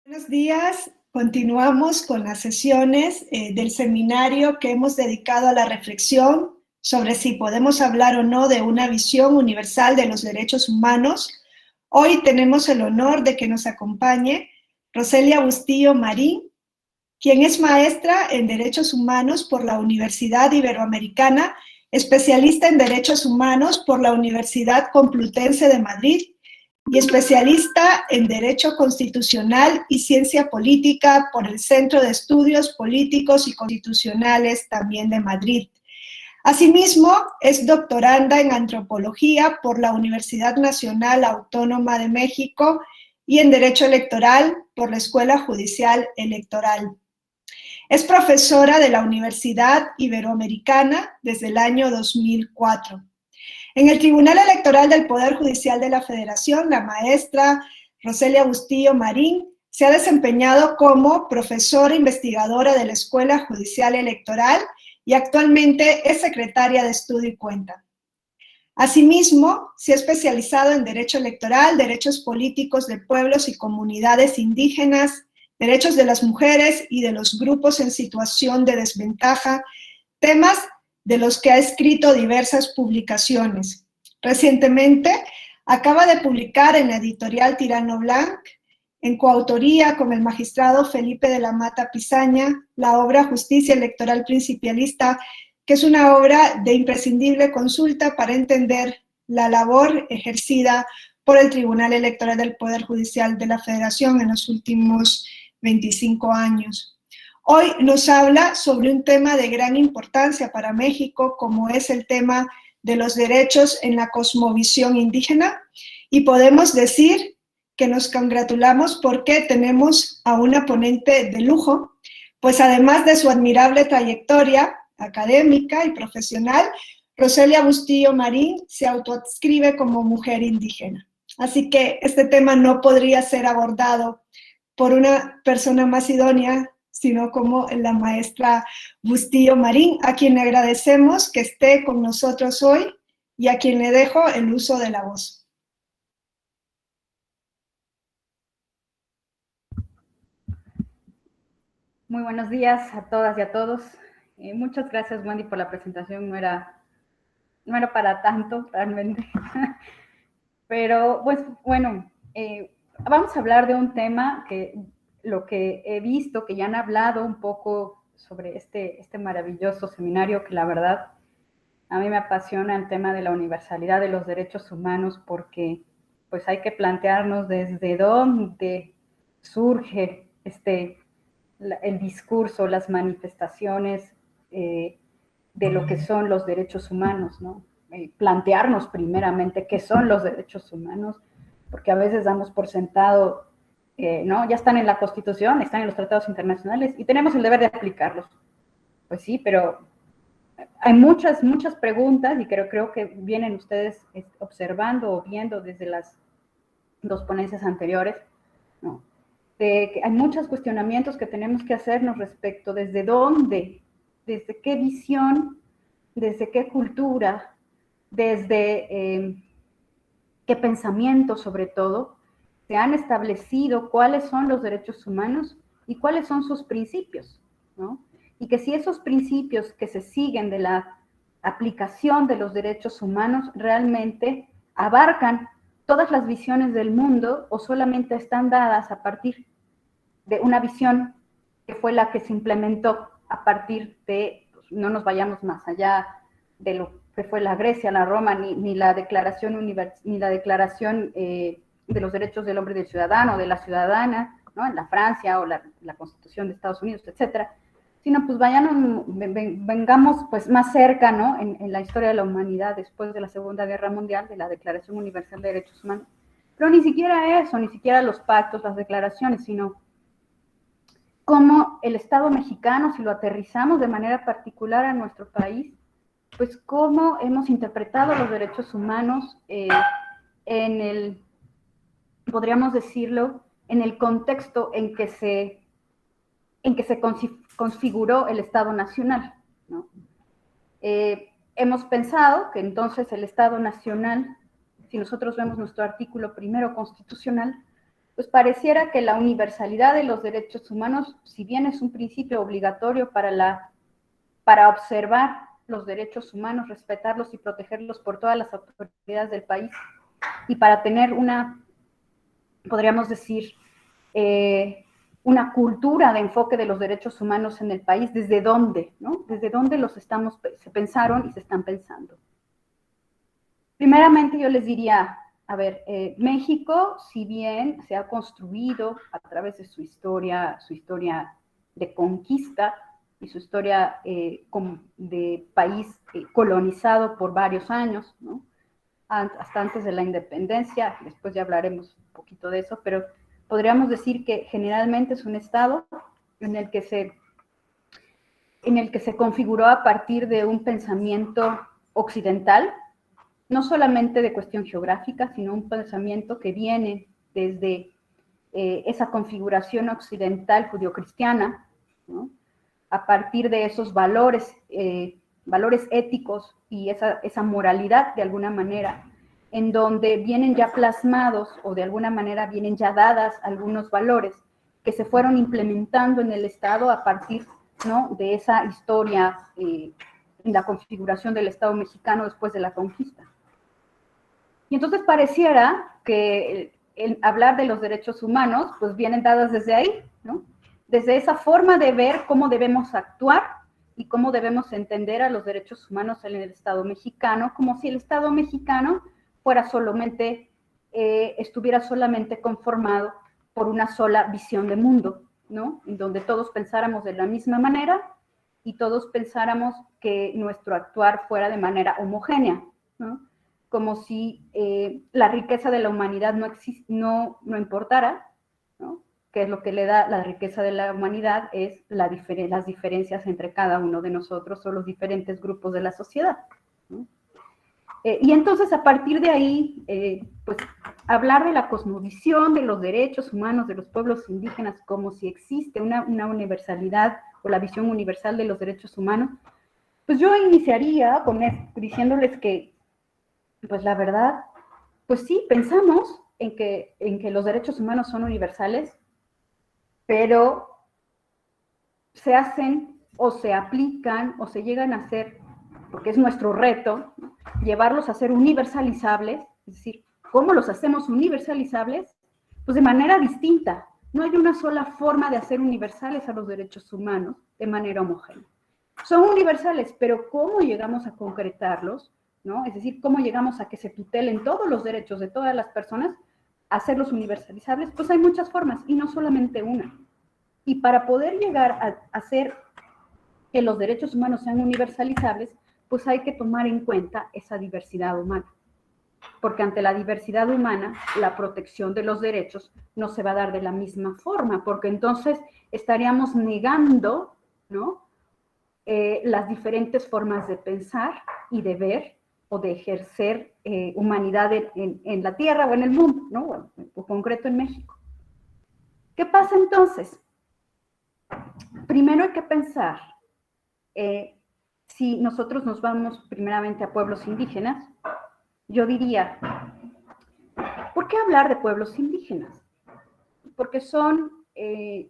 Buenos días. Continuamos con las sesiones del seminario que hemos dedicado a la reflexión sobre si podemos hablar o no de una visión universal de los derechos humanos. Hoy tenemos el honor de que nos acompañe Roselia Bustillo Marín, quien es maestra en Derechos Humanos por la Universidad Iberoamericana, especialista en Derechos Humanos por la Universidad Complutense de Madrid y especialista en Derecho Constitucional y Ciencia Política por el Centro de Estudios Políticos y Constitucionales también de Madrid. Asimismo, es doctoranda en Antropología por la Universidad Nacional Autónoma de México y en Derecho Electoral por la Escuela Judicial Electoral. Es profesora de la Universidad Iberoamericana desde el año 2004. En el Tribunal Electoral del Poder Judicial de la Federación, la maestra Roselia Bustillo Marín se ha desempeñado como profesora investigadora de la Escuela Judicial Electoral y actualmente es secretaria de Estudio y Cuenta. Asimismo, se ha especializado en Derecho Electoral, Derechos Políticos de Pueblos y Comunidades Indígenas, Derechos de las Mujeres y de los Grupos en Situación de Desventaja, temas de los que ha escrito diversas publicaciones. Recientemente acaba de publicar en la editorial Tirano Blanc, en coautoría con el magistrado Felipe de la Mata Pisaña, la obra Justicia Electoral Principialista, que es una obra de imprescindible consulta para entender la labor ejercida por el Tribunal Electoral del Poder Judicial de la Federación en los últimos 25 años. Hoy nos habla sobre un tema de gran importancia para México, como es el tema de los derechos en la cosmovisión indígena, y podemos decir que nos congratulamos porque tenemos a una ponente de lujo, pues además de su admirable trayectoria académica y profesional, Roselia Bustillo Marín se autoadscribe como mujer indígena. Así que este tema no podría ser abordado por una persona más idónea sino como la maestra Bustillo Marín, a quien le agradecemos que esté con nosotros hoy y a quien le dejo el uso de la voz. Muy buenos días a todas y a todos. Muchas gracias, Wendy, por la presentación. No era para tanto, realmente. Pero, pues, bueno, vamos a hablar de un tema que lo que he visto, que ya han hablado un poco sobre este maravilloso seminario, que la verdad a mí me apasiona el tema de la universalidad de los derechos humanos, porque pues hay que plantearnos desde dónde surge el discurso, las manifestaciones de lo que son los derechos humanos, ¿no? Plantearnos primeramente qué son los derechos humanos, porque a veces damos por sentado, ¿no? Ya están en la Constitución, están en los tratados internacionales y tenemos el deber de aplicarlos. Pues sí, pero hay muchas preguntas y creo que vienen ustedes observando o viendo desde las dos ponencias anteriores, ¿no? De que hay muchos cuestionamientos que tenemos que hacernos respecto desde dónde, desde qué visión, desde qué cultura, desde qué pensamiento sobre todo, se han establecido cuáles son los derechos humanos y cuáles son sus principios, ¿no? Y que si esos principios que se siguen de la aplicación de los derechos humanos realmente abarcan todas las visiones del mundo o solamente están dadas a partir de una visión que fue la que se implementó a partir de, pues, no nos vayamos más allá de lo que fue la Grecia, la Roma, ni la declaración, de los derechos del hombre y del ciudadano, de la ciudadana, ¿no? En la Francia o la Constitución de Estados Unidos, etcétera, sino pues vengamos pues más cerca, ¿no? En la historia de la humanidad después de la Segunda Guerra Mundial, de la Declaración Universal de Derechos Humanos. Pero ni siquiera eso, ni siquiera los pactos, las declaraciones, sino cómo el Estado mexicano, si lo aterrizamos de manera particular a nuestro país, pues cómo hemos interpretado los derechos humanos en el, podríamos decirlo, en el contexto en que se configuró el Estado Nacional, ¿no? Hemos pensado que entonces el Estado Nacional, si nosotros vemos nuestro artículo primero constitucional, pues pareciera que la universalidad de los derechos humanos, si bien es un principio obligatorio para observar los derechos humanos, respetarlos y protegerlos por todas las autoridades del país, y para tener una, podríamos decir, una cultura de enfoque de los derechos humanos en el país, ¿desde dónde? ¿No? ¿Desde dónde se pensaron y se están pensando? Primeramente yo les diría, a ver, México, si bien se ha construido a través de su historia de conquista y su historia de país colonizado por varios años, ¿no? Hasta antes de la independencia, después ya hablaremos un poquito de eso, pero podríamos decir que generalmente es un estado en el que se configuró a partir de un pensamiento occidental, no solamente de cuestión geográfica, sino un pensamiento que viene desde esa configuración occidental judio-cristiana, ¿no? A partir de esos valores éticos y esa moralidad, de alguna manera, en donde vienen ya plasmados o de alguna manera vienen ya dadas algunos valores que se fueron implementando en el Estado a partir, ¿no?, de esa historia en la configuración del Estado mexicano después de la conquista. Y entonces pareciera que el hablar de los derechos humanos, pues vienen dadas desde ahí, ¿no? Desde esa forma de ver cómo debemos actuar y cómo debemos entender a los derechos humanos en el Estado mexicano, como si el Estado mexicano fuera solamente, estuviera solamente conformado por una sola visión de mundo, ¿no? En donde todos pensáramos de la misma manera y todos pensáramos que nuestro actuar fuera de manera homogénea, ¿no? Como si la riqueza de la humanidad no importara, ¿no? Que es lo que le da la riqueza de la humanidad, es las diferencias entre cada uno de nosotros o los diferentes grupos de la sociedad, ¿no? Y entonces a partir de ahí, pues hablar de la cosmovisión, de los derechos humanos de los pueblos indígenas, como si existe una universalidad o la visión universal de los derechos humanos, pues yo iniciaría diciéndoles que, pues la verdad, pues sí, pensamos en que los derechos humanos son universales, pero se hacen o se aplican o se llegan a hacer, porque es nuestro reto, ¿no?, llevarlos a ser universalizables, es decir, ¿cómo los hacemos universalizables? Pues de manera distinta. No hay una sola forma de hacer universales a los derechos humanos de manera homogénea. Son universales, pero ¿cómo llegamos a concretarlos? ¿No? Es decir, ¿cómo llegamos a que se tutelen todos los derechos de todas las personas, a hacerlos universalizables? Pues hay muchas formas y no solamente una. Y para poder llegar a hacer que los derechos humanos sean universalizables, pues hay que tomar en cuenta esa diversidad humana. Porque ante la diversidad humana, la protección de los derechos no se va a dar de la misma forma, porque entonces estaríamos negando, ¿no?, las diferentes formas de pensar y de ver o de ejercer humanidad en la tierra o en el mundo, ¿no? Bueno, en concreto en México. ¿Qué pasa entonces? Primero hay que pensar, si nosotros nos vamos primeramente a pueblos indígenas, yo diría, ¿por qué hablar de pueblos indígenas? Porque son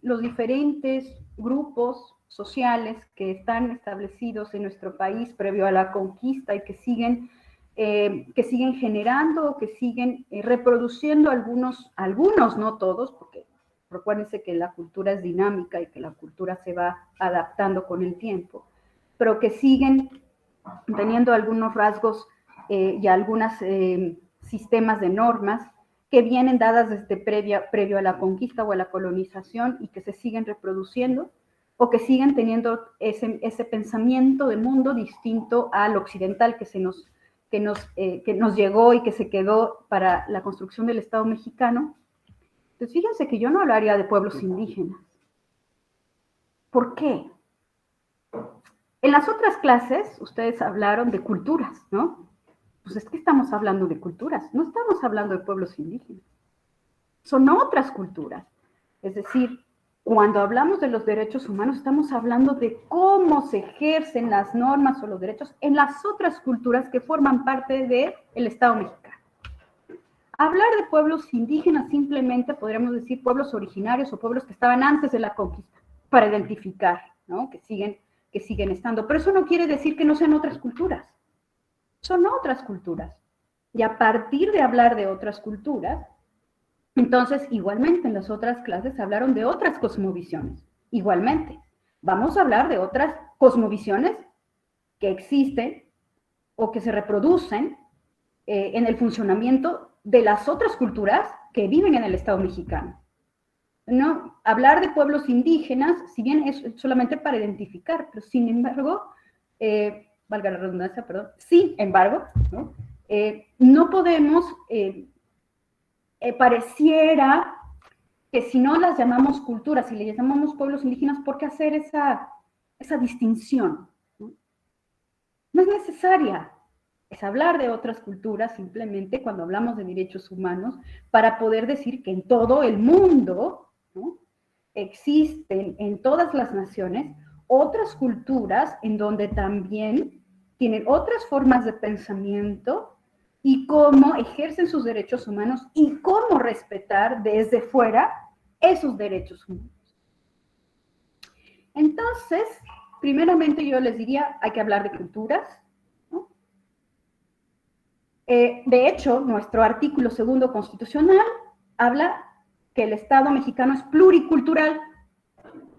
los diferentes grupos sociales que están establecidos en nuestro país previo a la conquista y que siguen generando, que siguen reproduciendo algunos, no todos, porque recuérdense que la cultura es dinámica y que la cultura se va adaptando con el tiempo, pero que siguen teniendo algunos rasgos y algunos sistemas de normas que vienen dadas desde previo a la conquista o a la colonización y que se siguen reproduciendo o que siguen teniendo ese pensamiento de mundo distinto al occidental que nos llegó y que se quedó para la construcción del Estado mexicano. Pues fíjense que yo no hablaría de pueblos indígenas. ¿Por qué? En las otras clases ustedes hablaron de culturas, ¿no? Pues es que estamos hablando de culturas, no estamos hablando de pueblos indígenas. Son otras culturas. Es decir, cuando hablamos de los derechos humanos, estamos hablando de cómo se ejercen las normas o los derechos en las otras culturas que forman parte del Estado mexicano. Hablar de pueblos indígenas simplemente podríamos decir pueblos originarios o pueblos que estaban antes de la conquista, para identificar, ¿no? que siguen estando. Pero eso no quiere decir que no sean otras culturas. Son otras culturas. Y a partir de hablar de otras culturas, entonces igualmente en las otras clases hablaron de otras cosmovisiones. Igualmente, vamos a hablar de otras cosmovisiones que existen o que se reproducen en el funcionamiento de las otras culturas que viven en el Estado mexicano. ¿No? Hablar de pueblos indígenas, si bien es solamente para identificar, pero sin embargo, valga la redundancia, perdón, sin embargo, ¿no? No podemos, pareciera que si no las llamamos culturas, si les llamamos pueblos indígenas, ¿por qué hacer esa distinción? ¿No? No es necesaria. Es hablar de otras culturas simplemente cuando hablamos de derechos humanos para poder decir que en todo el mundo, ¿no? Existen en todas las naciones otras culturas en donde también tienen otras formas de pensamiento y cómo ejercen sus derechos humanos y cómo respetar desde fuera esos derechos humanos. Entonces, primeramente yo les diría, hay que hablar de culturas, ¿no? De hecho, nuestro artículo 2 constitucional habla que el Estado mexicano es pluricultural.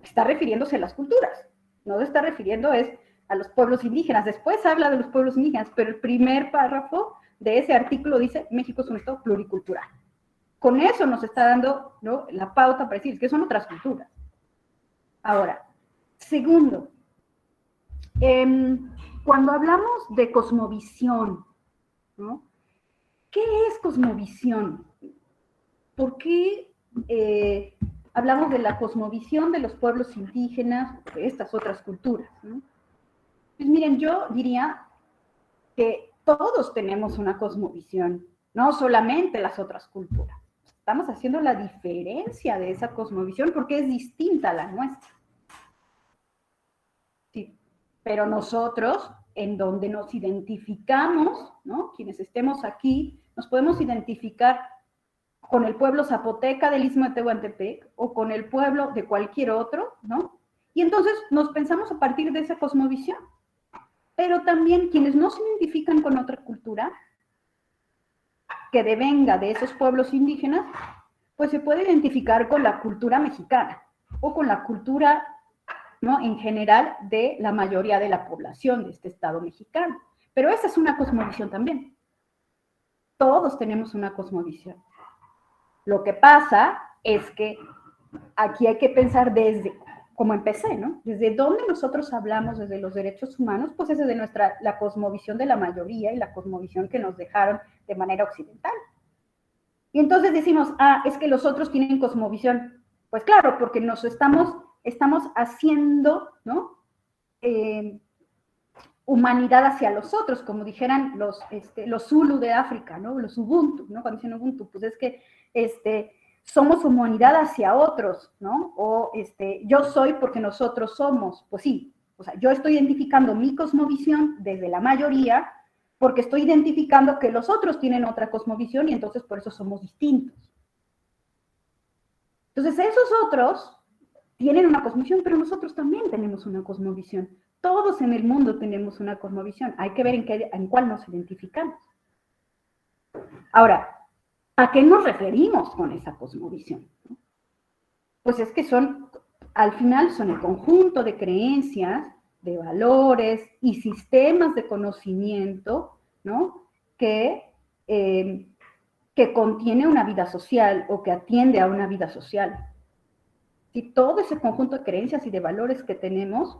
Está refiriéndose a las culturas, no se está refiriendo es a los pueblos indígenas. Después habla de los pueblos indígenas, pero el primer párrafo de ese artículo dice México es un Estado pluricultural. Con eso nos está dando, ¿no?, la pauta para decir que son otras culturas. Ahora, segundo, cuando hablamos de cosmovisión, ¿no?, ¿qué es cosmovisión? ¿Por qué hablamos de la cosmovisión de los pueblos indígenas, de estas otras culturas, ¿no? Pues miren, yo diría que todos tenemos una cosmovisión, no solamente las otras culturas. Estamos haciendo la diferencia de esa cosmovisión porque es distinta a la nuestra. Sí, pero nosotros, en donde nos identificamos, ¿no?, quienes estemos aquí, nos podemos identificar con el pueblo zapoteca del Istmo de Tehuantepec o con el pueblo de cualquier otro, ¿no? Y entonces nos pensamos a partir de esa cosmovisión. Pero también quienes no se identifican con otra cultura que devenga de esos pueblos indígenas, pues se puede identificar con la cultura mexicana o con la cultura, ¿no?, en general de la mayoría de la población de este Estado mexicano. Pero esa es una cosmovisión también. Todos tenemos una cosmovisión. Lo que pasa es que aquí hay que pensar desde, como empecé, ¿no?, desde dónde nosotros hablamos desde los derechos humanos, pues es desde la cosmovisión de la mayoría y la cosmovisión que nos dejaron de manera occidental. Y entonces decimos, es que los otros tienen cosmovisión. Pues claro, porque nos estamos haciendo, ¿no?, humanidad hacia los otros, como dijeran los Zulu de África, ¿no?, los Ubuntu, ¿no?, cuando dicen Ubuntu, pues es que somos humanidad hacia otros, ¿no? O yo soy porque nosotros somos. Pues sí, o sea, yo estoy identificando mi cosmovisión desde la mayoría porque estoy identificando que los otros tienen otra cosmovisión y entonces por eso somos distintos. Entonces esos otros tienen una cosmovisión, pero nosotros también tenemos una cosmovisión. Todos en el mundo tenemos una cosmovisión. Hay que ver en cuál nos identificamos. Ahora, ¿a qué nos referimos con esa cosmovisión? Pues es que al final son el conjunto de creencias, de valores y sistemas de conocimiento, ¿no?, que contiene una vida social o que atiende a una vida social. Y todo ese conjunto de creencias y de valores que tenemos,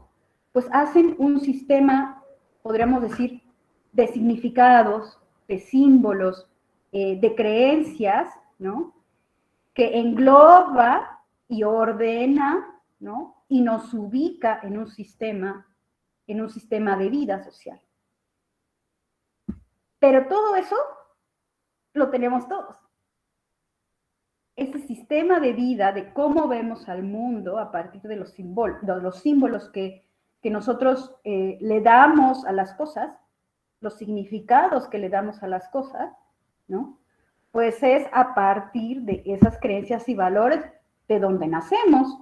pues hacen un sistema, podríamos decir, de significados, de símbolos, de creencias, ¿no?, que engloba y ordena, ¿no?, y nos ubica en un sistema de vida social. Pero todo eso lo tenemos todos. Ese sistema de vida, de cómo vemos al mundo a partir de los símbolos que nosotros le damos a las cosas, los significados que le damos a las cosas, ¿no?, Pues es a partir de esas creencias y valores de donde nacemos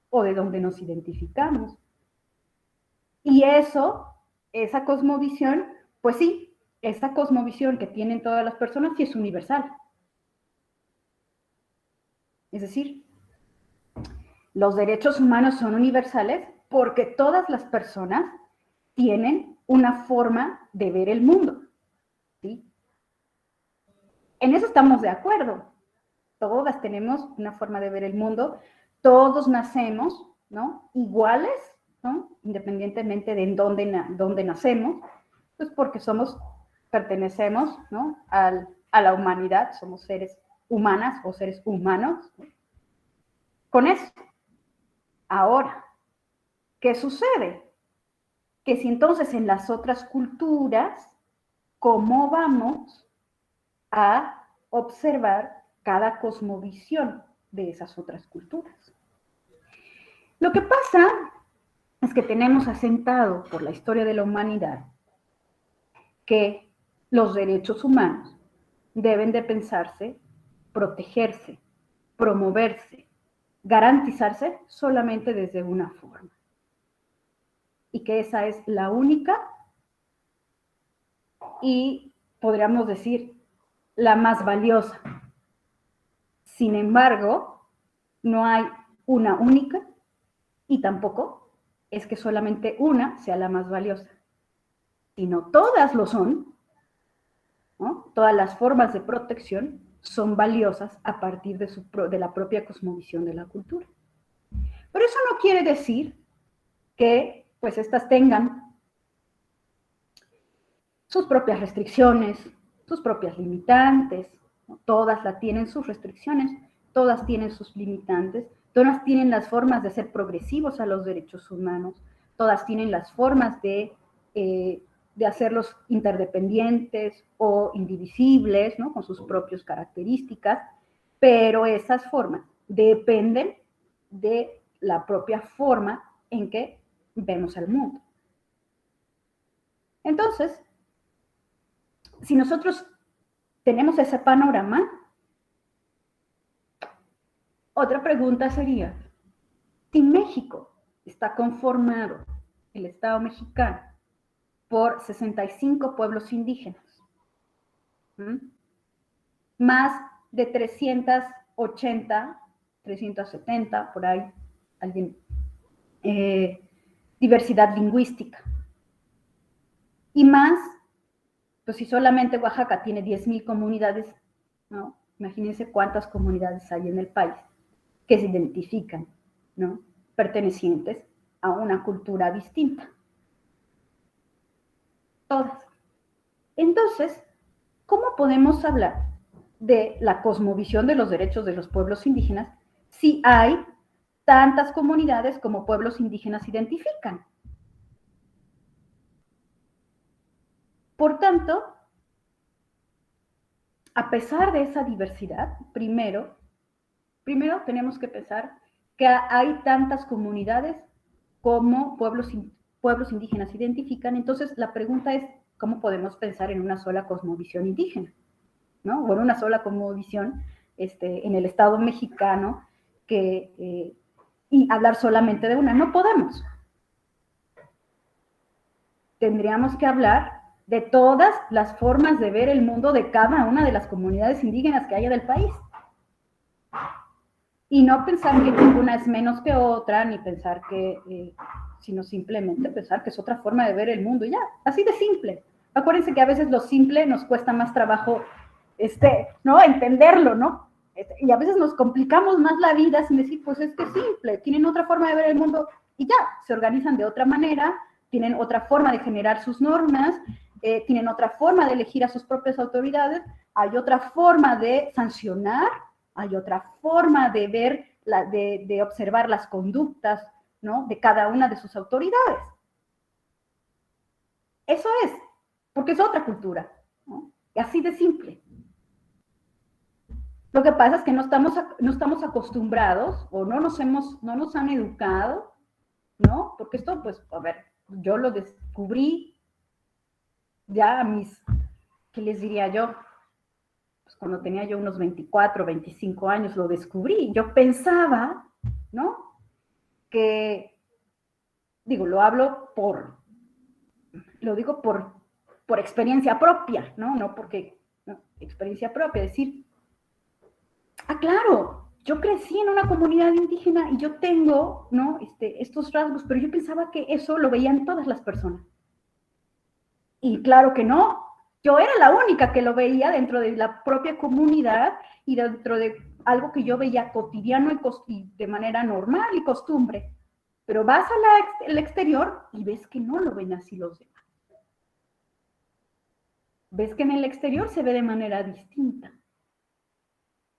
o de donde nos identificamos. Y esa cosmovisión, pues sí, esa cosmovisión que tienen todas las personas sí es universal. Es decir, los derechos humanos son universales porque todas las personas tienen una forma de ver el mundo, ¿sí? En eso estamos de acuerdo. Todas tenemos una forma de ver el mundo, todos nacemos, ¿no? Iguales, ¿no? Independientemente de dónde nacemos, pues porque pertenecemos, ¿no? A la humanidad, somos seres humanas o seres humanos, ¿no? Con eso. Ahora, ¿qué sucede? Que si entonces en las otras culturas, ¿cómo vamos a observar cada cosmovisión de esas otras culturas? Lo que pasa es que tenemos asentado por la historia de la humanidad que los derechos humanos deben de pensarse, protegerse, promoverse, garantizarse solamente desde una forma. Y que esa es la única y podríamos decir la más valiosa. Sin embargo, no hay una única y tampoco es que solamente una sea la más valiosa, sino todas lo son, ¿no? Todas las formas de protección son valiosas a partir de la propia cosmovisión de la cultura. Pero eso no quiere decir que pues estas tengan sus propias restricciones, sus propias limitantes, ¿no? Todas la tienen sus restricciones, todas tienen sus limitantes, todas tienen las formas de ser progresivos a los derechos humanos, todas tienen las formas de hacerlos interdependientes o indivisibles, ¿no? Con sus propias características, pero esas formas dependen de la propia forma en que vemos al mundo. Entonces, si nosotros tenemos ese panorama, otra pregunta sería, si México está conformado, el Estado mexicano, por 65 pueblos indígenas, más de 380, 370, por ahí, alguien, diversidad lingüística, y más, pues si solamente Oaxaca tiene 10,000 comunidades, ¿no? Imagínense cuántas comunidades hay en el país que se identifican, ¿no? Pertenecientes a una cultura distinta. Todas. Entonces, ¿cómo podemos hablar de la cosmovisión de los derechos de los pueblos indígenas si hay tantas comunidades como pueblos indígenas identifican? Por tanto, a pesar de esa diversidad, primero tenemos que pensar que hay tantas comunidades como pueblos indígenas identifican. Entonces, la pregunta es, ¿cómo podemos pensar en una sola cosmovisión indígena? ¿No? O en una sola cosmovisión en el Estado mexicano y hablar solamente de una. No podemos. Tendríamos que hablar de todas las formas de ver el mundo de cada una de las comunidades indígenas que haya del país. Y no pensar que ninguna es menos que otra, ni pensar sino simplemente pensar que es otra forma de ver el mundo, y ya, así de simple. Acuérdense que a veces lo simple nos cuesta más trabajo, ¿no? Entenderlo, ¿no? Y a veces nos complicamos más la vida sin decir, pues es que es simple, tienen otra forma de ver el mundo, y ya, se organizan de otra manera, tienen otra forma de generar sus normas, tienen otra forma de elegir a sus propias autoridades, hay otra forma de sancionar, hay otra forma de ver, de observar las conductas, ¿no? De cada una de sus autoridades. Eso es, porque es otra cultura, ¿no? Y así de simple. Lo que pasa es que no estamos acostumbrados o no nos han educado, ¿no? Porque esto, pues, a ver, yo lo descubrí ya a mis, ¿qué les diría yo? Pues cuando tenía yo unos 24, 25 años, lo descubrí. Yo pensaba, ¿no? Que, digo, lo digo por experiencia propia, ¿no? No porque, no, experiencia propia, decir, claro, yo crecí en una comunidad indígena y yo tengo, ¿no? Estos rasgos, pero yo pensaba que eso lo veían todas las personas. Y claro que no, yo era la única que lo veía dentro de la propia comunidad y dentro de algo que yo veía cotidiano y de manera normal y costumbre. Pero vas al exterior y ves que no lo ven así los demás. Ves que en el exterior se ve de manera distinta.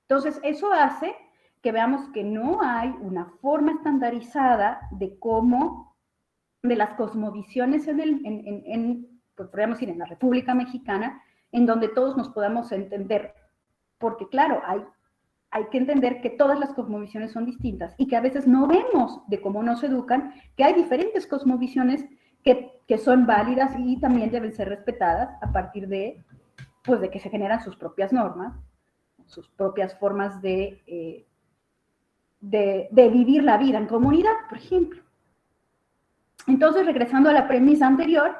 Entonces, eso hace que veamos que no hay una forma estandarizada de cómo, de las cosmovisiones pues podríamos ir en la República Mexicana, en donde todos nos podamos entender. Porque claro, hay que entender que todas las cosmovisiones son distintas y que a veces no vemos de cómo nos educan, que hay diferentes cosmovisiones que son válidas y también deben ser respetadas a partir pues de que se generan sus propias normas, sus propias formas de vivir la vida en comunidad, por ejemplo. Entonces, regresando a la premisa anterior,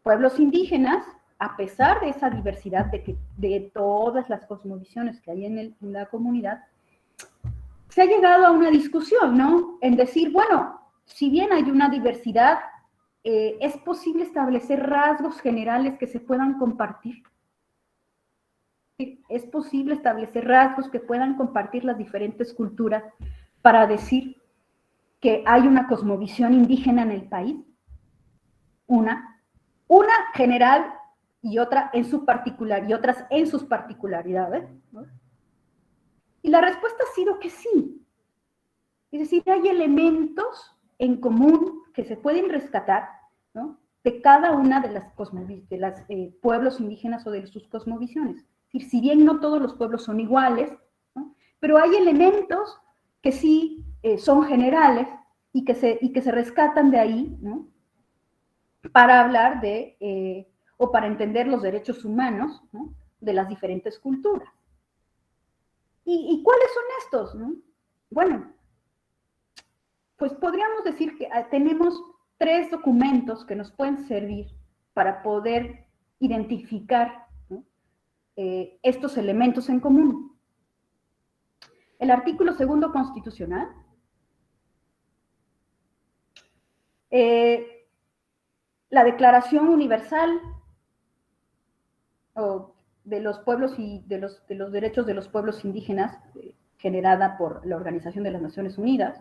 pueblos indígenas, a pesar de esa diversidad de todas las cosmovisiones que hay en la comunidad, se ha llegado a una discusión, ¿no? En decir, bueno, si bien hay una diversidad, es posible establecer rasgos generales que se puedan compartir. Es posible establecer rasgos que puedan compartir las diferentes culturas para decir que hay una cosmovisión indígena en el país. Una general y otra en su particular, y otras en sus particularidades, ¿no? Y la respuesta ha sido que sí. Es decir, hay elementos en común que se pueden rescatar, ¿no? De cada una de las pueblos indígenas o de sus cosmovisiones. Es decir, si bien no todos los pueblos son iguales, ¿no? Pero hay elementos que sí son generales y que se rescatan de ahí, ¿no? Para hablar o para entender los derechos humanos, ¿no? De las diferentes culturas. ¿Y cuáles son estos, no? Bueno, pues podríamos decir que tenemos 3 documentos que nos pueden servir para poder identificar, ¿no? Estos elementos en común. El artículo 2 constitucional, la Declaración Universal de los pueblos y de los derechos de los pueblos indígenas, generada por la Organización de las Naciones Unidas,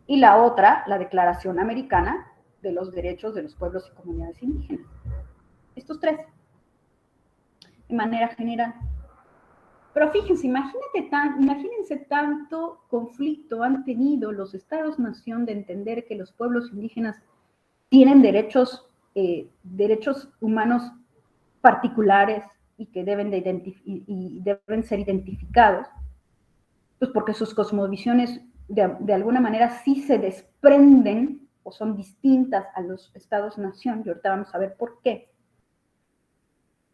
y la otra, la Declaración Americana de los Derechos de los Pueblos y Comunidades Indígenas. Estos 3, de manera general. Pero fíjense, imagínense tanto conflicto han tenido los estados-nación de entender que los pueblos indígenas tienen derechos humanos particulares y que deben ser identificados, pues porque sus cosmovisiones de alguna manera sí se desprenden o son distintas a los estados-nación, y ahorita vamos a ver por qué.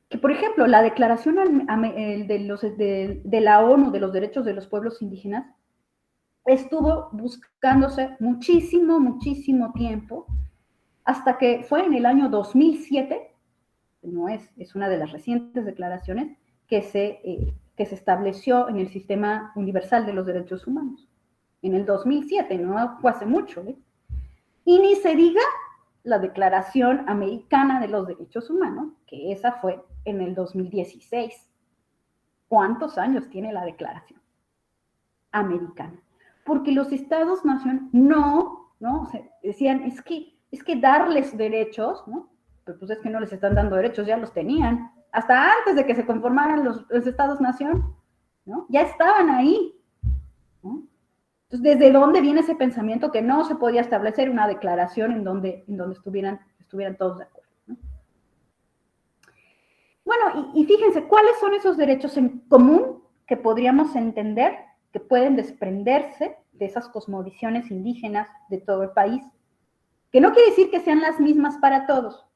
Que, por ejemplo, la Declaración de la ONU de los Derechos de los Pueblos Indígenas estuvo buscándose muchísimo, muchísimo tiempo, hasta que fue en el año 2007, no es una de las recientes declaraciones, que se estableció en el Sistema Universal de los Derechos Humanos. En el 2007, no fue hace mucho, ¿eh? Y ni se diga la Declaración Americana de los Derechos Humanos, que esa fue en el 2016. ¿Cuántos años tiene la Declaración Americana? Porque los estados-nación no, o sea, decían, es que darles derechos, ¿no? Pues es que no les están dando derechos, ya los tenían. Hasta antes de que se conformaran los estados-nación, ¿no? Ya estaban ahí, ¿no? Entonces, ¿desde dónde viene ese pensamiento que no se podía establecer una declaración en donde estuvieran todos de acuerdo, ¿no? Bueno, y fíjense, ¿cuáles son esos derechos en común que podríamos entender que pueden desprenderse de esas cosmovisiones indígenas de todo el país? Que no quiere decir que sean las mismas para todos,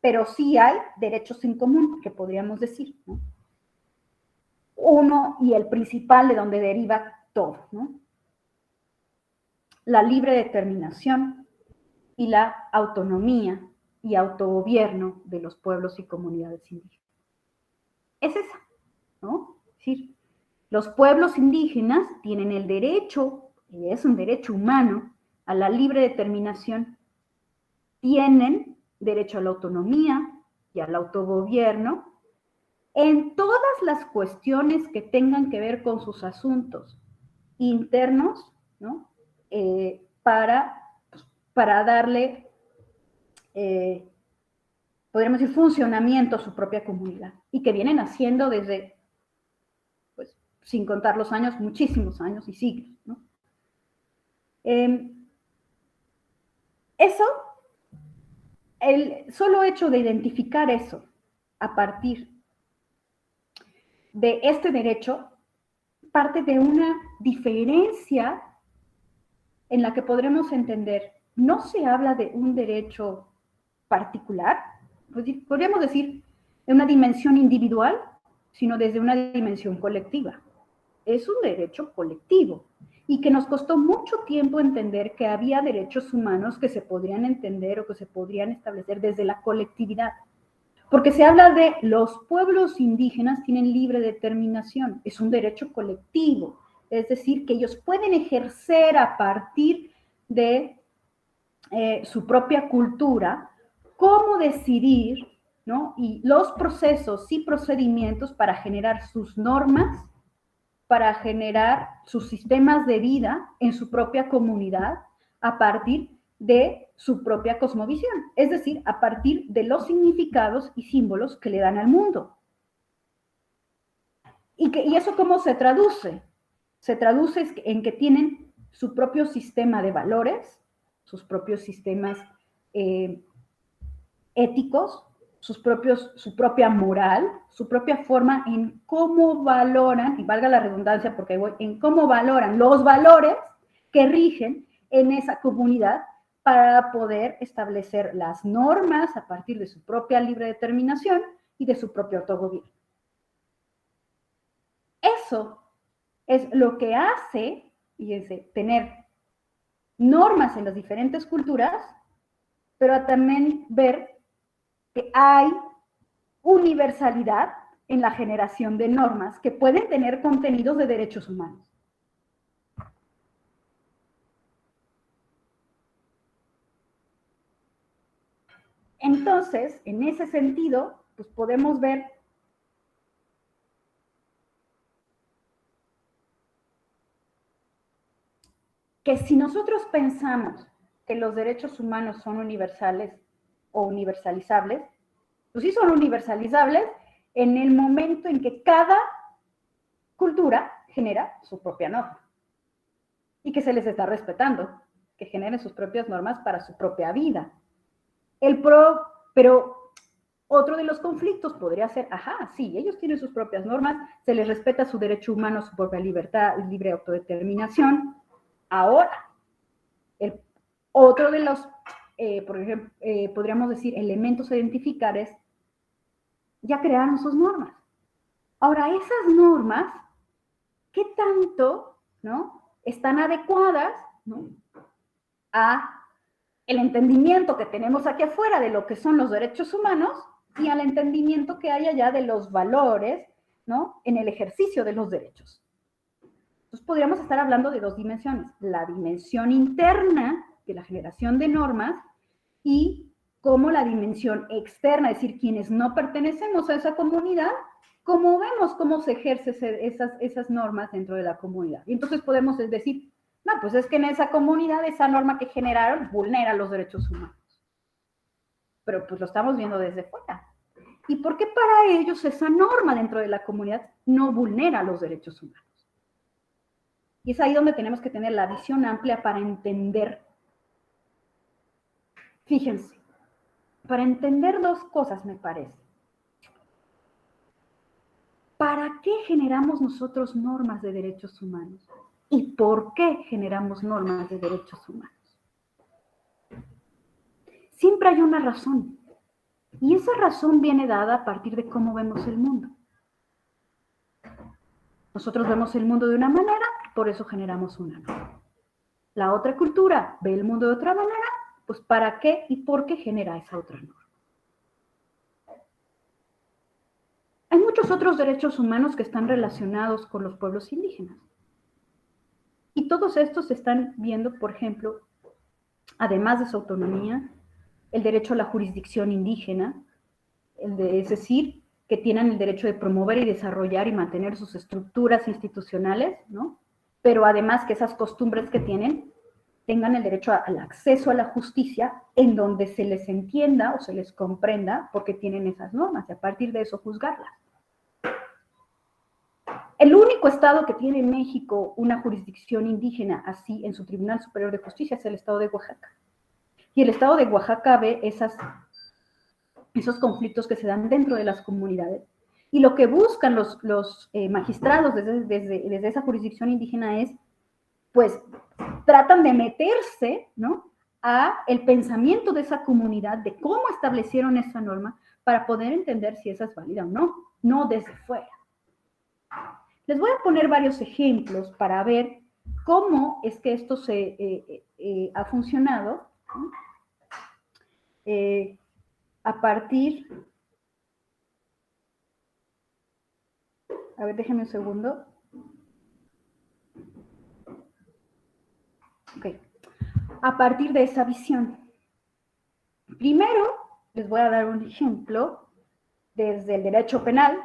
pero sí hay derechos en común, que podríamos decir, ¿no? uno y el principal de donde deriva todo, ¿no? La libre determinación y la autonomía y autogobierno de los pueblos y comunidades indígenas. Es esa, ¿no? Es decir, los pueblos indígenas tienen el derecho, y es un derecho humano, a la libre determinación, tienen derecho a la autonomía y al autogobierno en todas las cuestiones que tengan que ver con sus asuntos internos, ¿no? Para darle, podríamos decir, funcionamiento a su propia comunidad, y que vienen haciendo desde, pues, sin contar los años, muchísimos años y siglos, ¿no? Eso, el solo hecho de identificar eso a partir de este derecho parte de una diferencia en la que podremos entender, no se habla de un derecho particular, pues podríamos decir de una dimensión individual, sino desde una dimensión colectiva. Es un derecho colectivo y que nos costó mucho tiempo entender que había derechos humanos que se podrían entender o que se podrían establecer desde la colectividad. Porque se habla de los pueblos indígenas tienen libre determinación, es un derecho colectivo, es decir, que ellos pueden ejercer a partir de su propia cultura cómo decidir, ¿no? Y los procesos y procedimientos para generar sus normas, para generar sus sistemas de vida en su propia comunidad a partir de su propia cosmovisión, es decir, a partir de los significados y símbolos que le dan al mundo. ¿Y eso cómo se traduce? Se traduce en que tienen su propio sistema de valores, sus propios sistemas éticos, su propia moral, su propia forma en cómo valoran, y valga la redundancia porque voy, en cómo valoran los valores que rigen en esa comunidad para poder establecer las normas a partir de su propia libre determinación y de su propio autogobierno. Eso es lo que hace, fíjense, tener normas en las diferentes culturas, pero también ver que hay universalidad en la generación de normas que pueden tener contenidos de derechos humanos. Entonces, en ese sentido, pues podemos ver que si nosotros pensamos que los derechos humanos son universales o universalizables, pues sí son universalizables en el momento en que cada cultura genera su propia norma y que se les está respetando, que generen sus propias normas para su propia vida. Pero otro de los conflictos podría ser, ajá, sí, ellos tienen sus propias normas, se les respeta su derecho humano, su propia libertad, libre autodeterminación. Ahora, otro de los, por ejemplo, podríamos decir, elementos a identificar es, ya crearon sus normas. Ahora, esas normas, ¿qué tanto, ¿no?, están adecuadas, ¿no?, a el entendimiento que tenemos aquí afuera de lo que son los derechos humanos y al entendimiento que hay allá de los valores, ¿no?, en el ejercicio de los derechos? Entonces podríamos estar hablando de dos dimensiones, la dimensión interna de la generación de normas y cómo la dimensión externa, es decir, quienes no pertenecemos a esa comunidad, cómo vemos cómo se ejercen esas normas dentro de la comunidad. Y entonces podemos decir, no, pues es que en esa comunidad esa norma que generaron vulnera los derechos humanos. Pero pues lo estamos viendo desde fuera. ¿Y por qué para ellos esa norma dentro de la comunidad no vulnera los derechos humanos? Y es ahí donde tenemos que tener la visión amplia para entender. Fíjense, para entender dos cosas me parece. ¿Para qué generamos nosotros normas de derechos humanos? ¿Y por qué generamos normas de derechos humanos? Siempre hay una razón. Y esa razón viene dada a partir de cómo vemos el mundo. Nosotros vemos el mundo de una manera, por eso generamos una norma. La otra cultura ve el mundo de otra manera, pues ¿para qué y por qué genera esa otra norma? Hay muchos otros derechos humanos que están relacionados con los pueblos indígenas. Y todos estos se están viendo, por ejemplo, además de su autonomía, el derecho a la jurisdicción indígena, es decir, que tienen el derecho de promover y desarrollar y mantener sus estructuras institucionales, ¿no? Pero además que esas costumbres que tienen tengan el derecho al acceso a la justicia en donde se les entienda o se les comprenda porque tienen esas normas y a partir de eso juzgarlas. El único estado que tiene en México una jurisdicción indígena así en su Tribunal Superior de Justicia es el estado de Oaxaca. Y el estado de Oaxaca ve esos conflictos que se dan dentro de las comunidades. Y lo que buscan los magistrados desde esa jurisdicción indígena es, pues, tratan de meterse, ¿no?, a el pensamiento de esa comunidad, de cómo establecieron esa norma, para poder entender si esa es válida o no, no desde fuera. Les voy a poner varios ejemplos para ver cómo es que esto ha funcionado, ¿no? A partir... A ver, déjenme un segundo. Ok. A partir de esa visión. Primero, les voy a dar un ejemplo desde el derecho penal,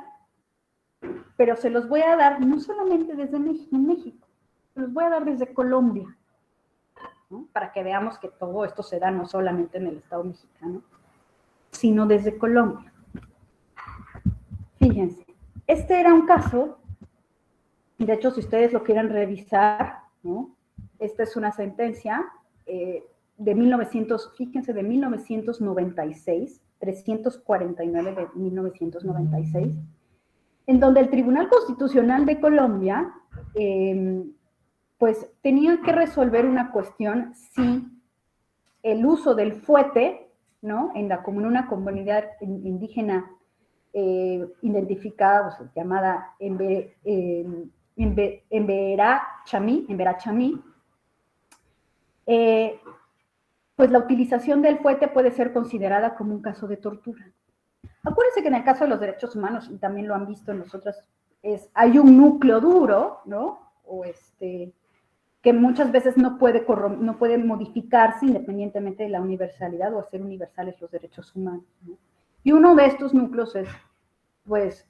pero se los voy a dar no solamente desde México, se los voy a dar desde Colombia, ¿no?, para que veamos que todo esto se da no solamente en el Estado mexicano, sino desde Colombia. Fíjense, este era un caso, de hecho, si ustedes lo quieren revisar, ¿no?, esta es una sentencia de 1996, 349 de 1996, en donde el Tribunal Constitucional de Colombia, pues, tenía que resolver una cuestión si el uso del fuete, ¿no?, en una comunidad indígena identificada, o sea, llamada Emberá-Chamí, pues la utilización del fuete puede ser considerada como un caso de tortura. Acuérdense que en el caso de los derechos humanos, y también lo han visto en nosotras, hay un núcleo duro, ¿no?, o que muchas veces no puede modificarse independientemente de la universalidad o hacer universales los derechos humanos, ¿no? Y uno de estos núcleos es, pues,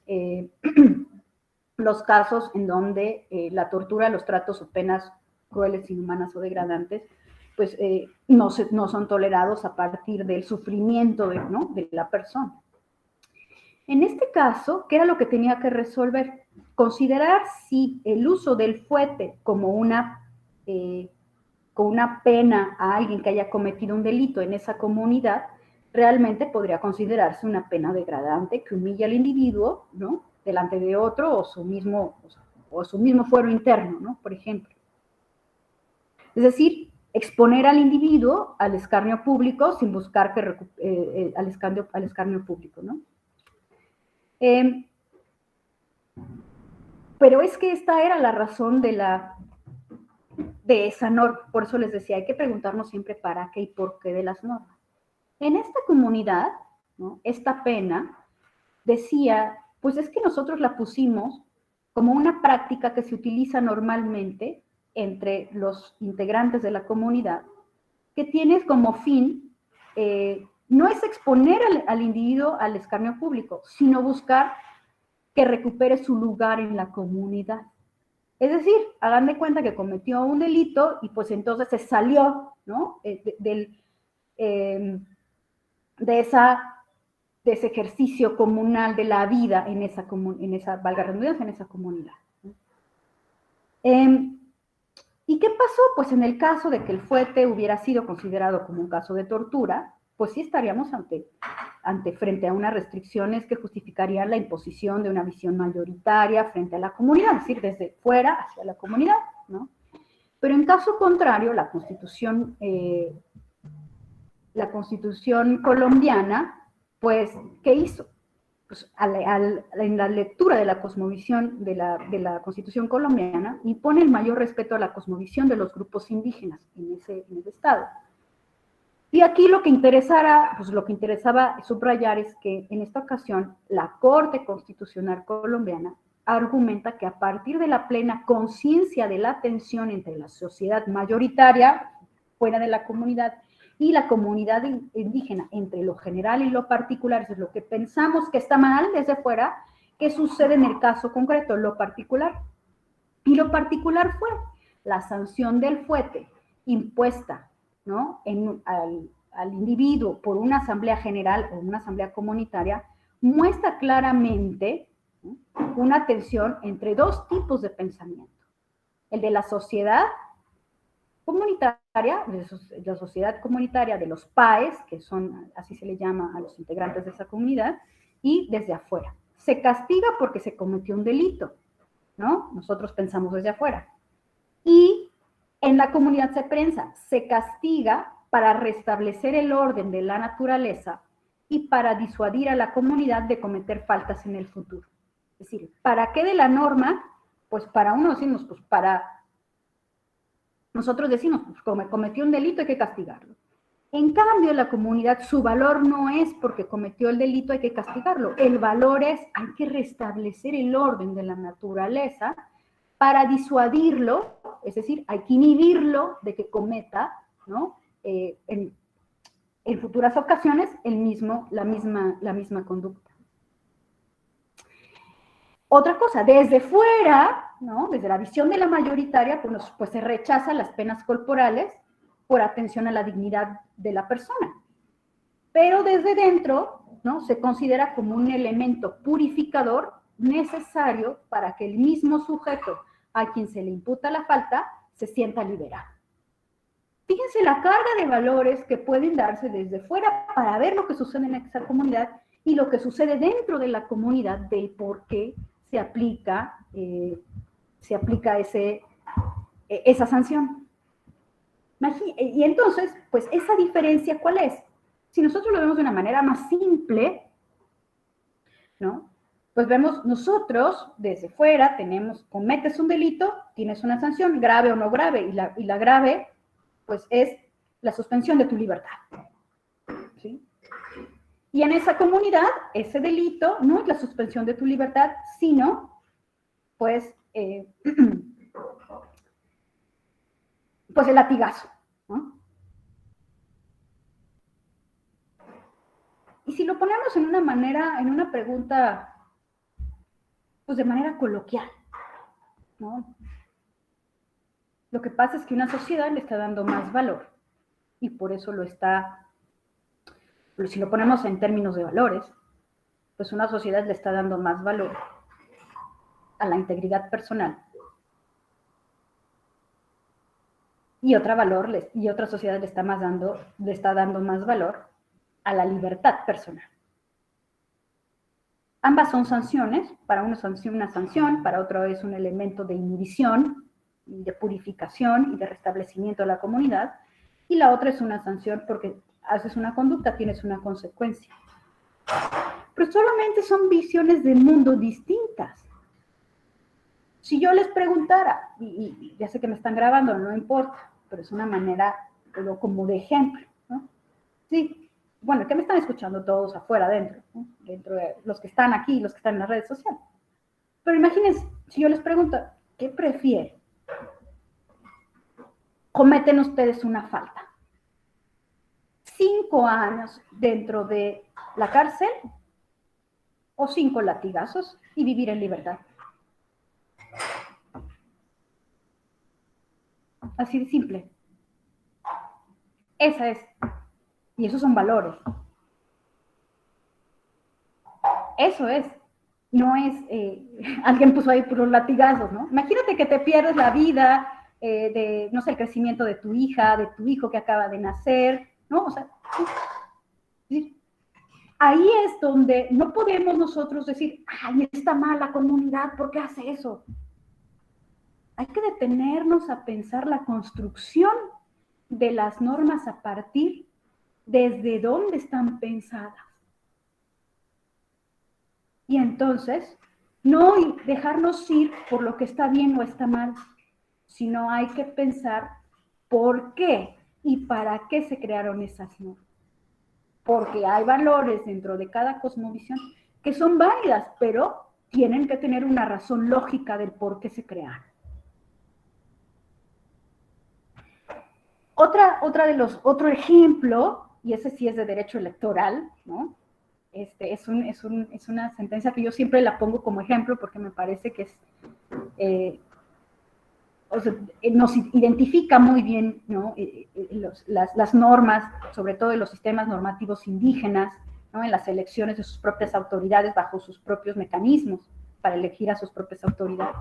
los casos en donde la tortura, los tratos o penas crueles, inhumanas o degradantes, pues no son tolerados a partir del sufrimiento de la persona. En este caso, ¿qué era lo que tenía que resolver? Considerar si el uso del fuete como una pena a alguien que haya cometido un delito en esa comunidad realmente podría considerarse una pena degradante que humilla al individuo, ¿no?, delante de otro o su mismo fuero interno, ¿no?, por ejemplo. Es decir, exponer al individuo al escarnio público sin buscar al escarnio público, ¿no? Pero es que esta era la razón de esa norma. Por eso les decía, hay que preguntarnos siempre para qué y por qué de las normas. En esta comunidad, ¿no?, esta pena decía, pues es que nosotros la pusimos como una práctica que se utiliza normalmente entre los integrantes de la comunidad, que tiene como fin, no es exponer al individuo al escarnio público, sino buscar que recupere su lugar en la comunidad. Es decir, hagan de cuenta que cometió un delito y pues entonces se salió, ¿no?, de ese ejercicio comunal de la vida en esa valga la redundancia, en esa comunidad. ¿Y qué pasó? Pues en el caso de que el fuete hubiera sido considerado como un caso de tortura, pues sí estaríamos frente a unas restricciones que justificarían la imposición de una visión mayoritaria frente a la comunidad, es decir, desde fuera hacia la comunidad, ¿no? Pero en caso contrario, la Constitución colombiana, pues, ¿qué hizo? pues, en la lectura de la cosmovisión de la Constitución colombiana, impone el mayor respeto a la cosmovisión de los grupos indígenas en ese estado. Y aquí lo que interesaba subrayar es que en esta ocasión la Corte Constitucional colombiana argumenta que a partir de la plena conciencia de la tensión entre la sociedad mayoritaria, fuera de la comunidad, y la comunidad indígena, entre lo general y lo particular, eso es lo que pensamos que está mal desde fuera, ¿qué sucede en el caso concreto? Lo particular. Y lo particular fue la sanción del fuete impuesta, ¿no?, al individuo por una asamblea general o una asamblea comunitaria, muestra claramente, ¿no?, una tensión entre dos tipos de pensamiento. El de la sociedad comunitaria, de la sociedad comunitaria de los PAES, que son, así se le llama a los integrantes de esa comunidad, y desde afuera. Se castiga porque se cometió un delito, ¿no? Nosotros pensamos desde afuera. Y en la comunidad se castiga para restablecer el orden de la naturaleza y para disuadir a la comunidad de cometer faltas en el futuro. Es decir, ¿para qué de la norma? Pues para uno decimos, pues para... Nosotros decimos, pues cometió un delito, hay que castigarlo. En cambio, la comunidad, su valor no es porque cometió el delito, hay que castigarlo. El valor es, hay que restablecer el orden de la naturaleza para disuadirlo, es decir, hay que inhibirlo de que cometa, ¿no?, en futuras ocasiones la misma conducta. Otra cosa, desde fuera, ¿no?, desde la visión de la mayoritaria, pues se rechazan las penas corporales por atención a la dignidad de la persona. Pero desde dentro, ¿no?, se considera como un elemento purificador necesario para que el mismo sujeto a quien se le imputa la falta se sienta liberado. Fíjense la carga de valores que pueden darse desde fuera para ver lo que sucede en esa comunidad y lo que sucede dentro de la comunidad del por qué se aplica esa sanción. Y entonces, pues esa diferencia, ¿cuál es? Si nosotros lo vemos de una manera más simple, ¿no?, pues vemos nosotros desde fuera, cometes un delito, tienes una sanción, grave o no grave, y la grave, pues es la suspensión de tu libertad, ¿sí? Y en esa comunidad, ese delito no es la suspensión de tu libertad, sino, pues, pues el latigazo, ¿no? Y si lo ponemos en una pregunta, pues de manera coloquial, ¿no? Lo que pasa es que una sociedad le está dando más valor y por eso si lo ponemos en términos de valores, pues una sociedad le está dando más valor a la integridad personal y otra sociedad le está dando más valor a la libertad personal. Ambas son sanciones, para uno es una sanción, para otro es un elemento de inhibición, de purificación y de restablecimiento de la comunidad, y la otra es una sanción porque haces una conducta, tienes una consecuencia. Pero solamente son visiones de mundo distintas. Si yo les preguntara, y ya sé que me están grabando, no importa, pero es una manera como de ejemplo, ¿no? Sí. Bueno, que me están escuchando todos afuera, dentro, ¿no?, dentro de los que están aquí, los que están en las redes sociales. Pero imagínense, si yo les pregunto, ¿qué prefieren? Cometen ustedes una falta. 5 años dentro de la cárcel o 5 latigazos y vivir en libertad. Así de simple. Esa es. Y esos son valores. Eso es. No es, alguien puso ahí por los latigazos, ¿no? Imagínate que te pierdes la vida, no sé, el crecimiento de tu hija, de tu hijo que acaba de nacer, ¿no? O sea, ¿sí? Ahí es donde no podemos nosotros decir, ay, está mal la comunidad, ¿por qué hace eso? Hay que detenernos a pensar la construcción de las normas a partir desde dónde están pensadas. Y entonces, no dejarnos ir por lo que está bien o está mal, sino hay que pensar por qué y para qué se crearon esas normas. Porque hay valores dentro de cada cosmovisión que son válidas, pero tienen que tener una razón lógica del por qué se crearon. Otro ejemplo, y ese sí es de derecho electoral, ¿no? Es una sentencia que yo siempre la pongo como ejemplo porque me parece que nos identifica muy bien, ¿no? Las normas, sobre todo en los sistemas normativos indígenas, ¿no? En las elecciones de sus propias autoridades bajo sus propios mecanismos para elegir a sus propias autoridades.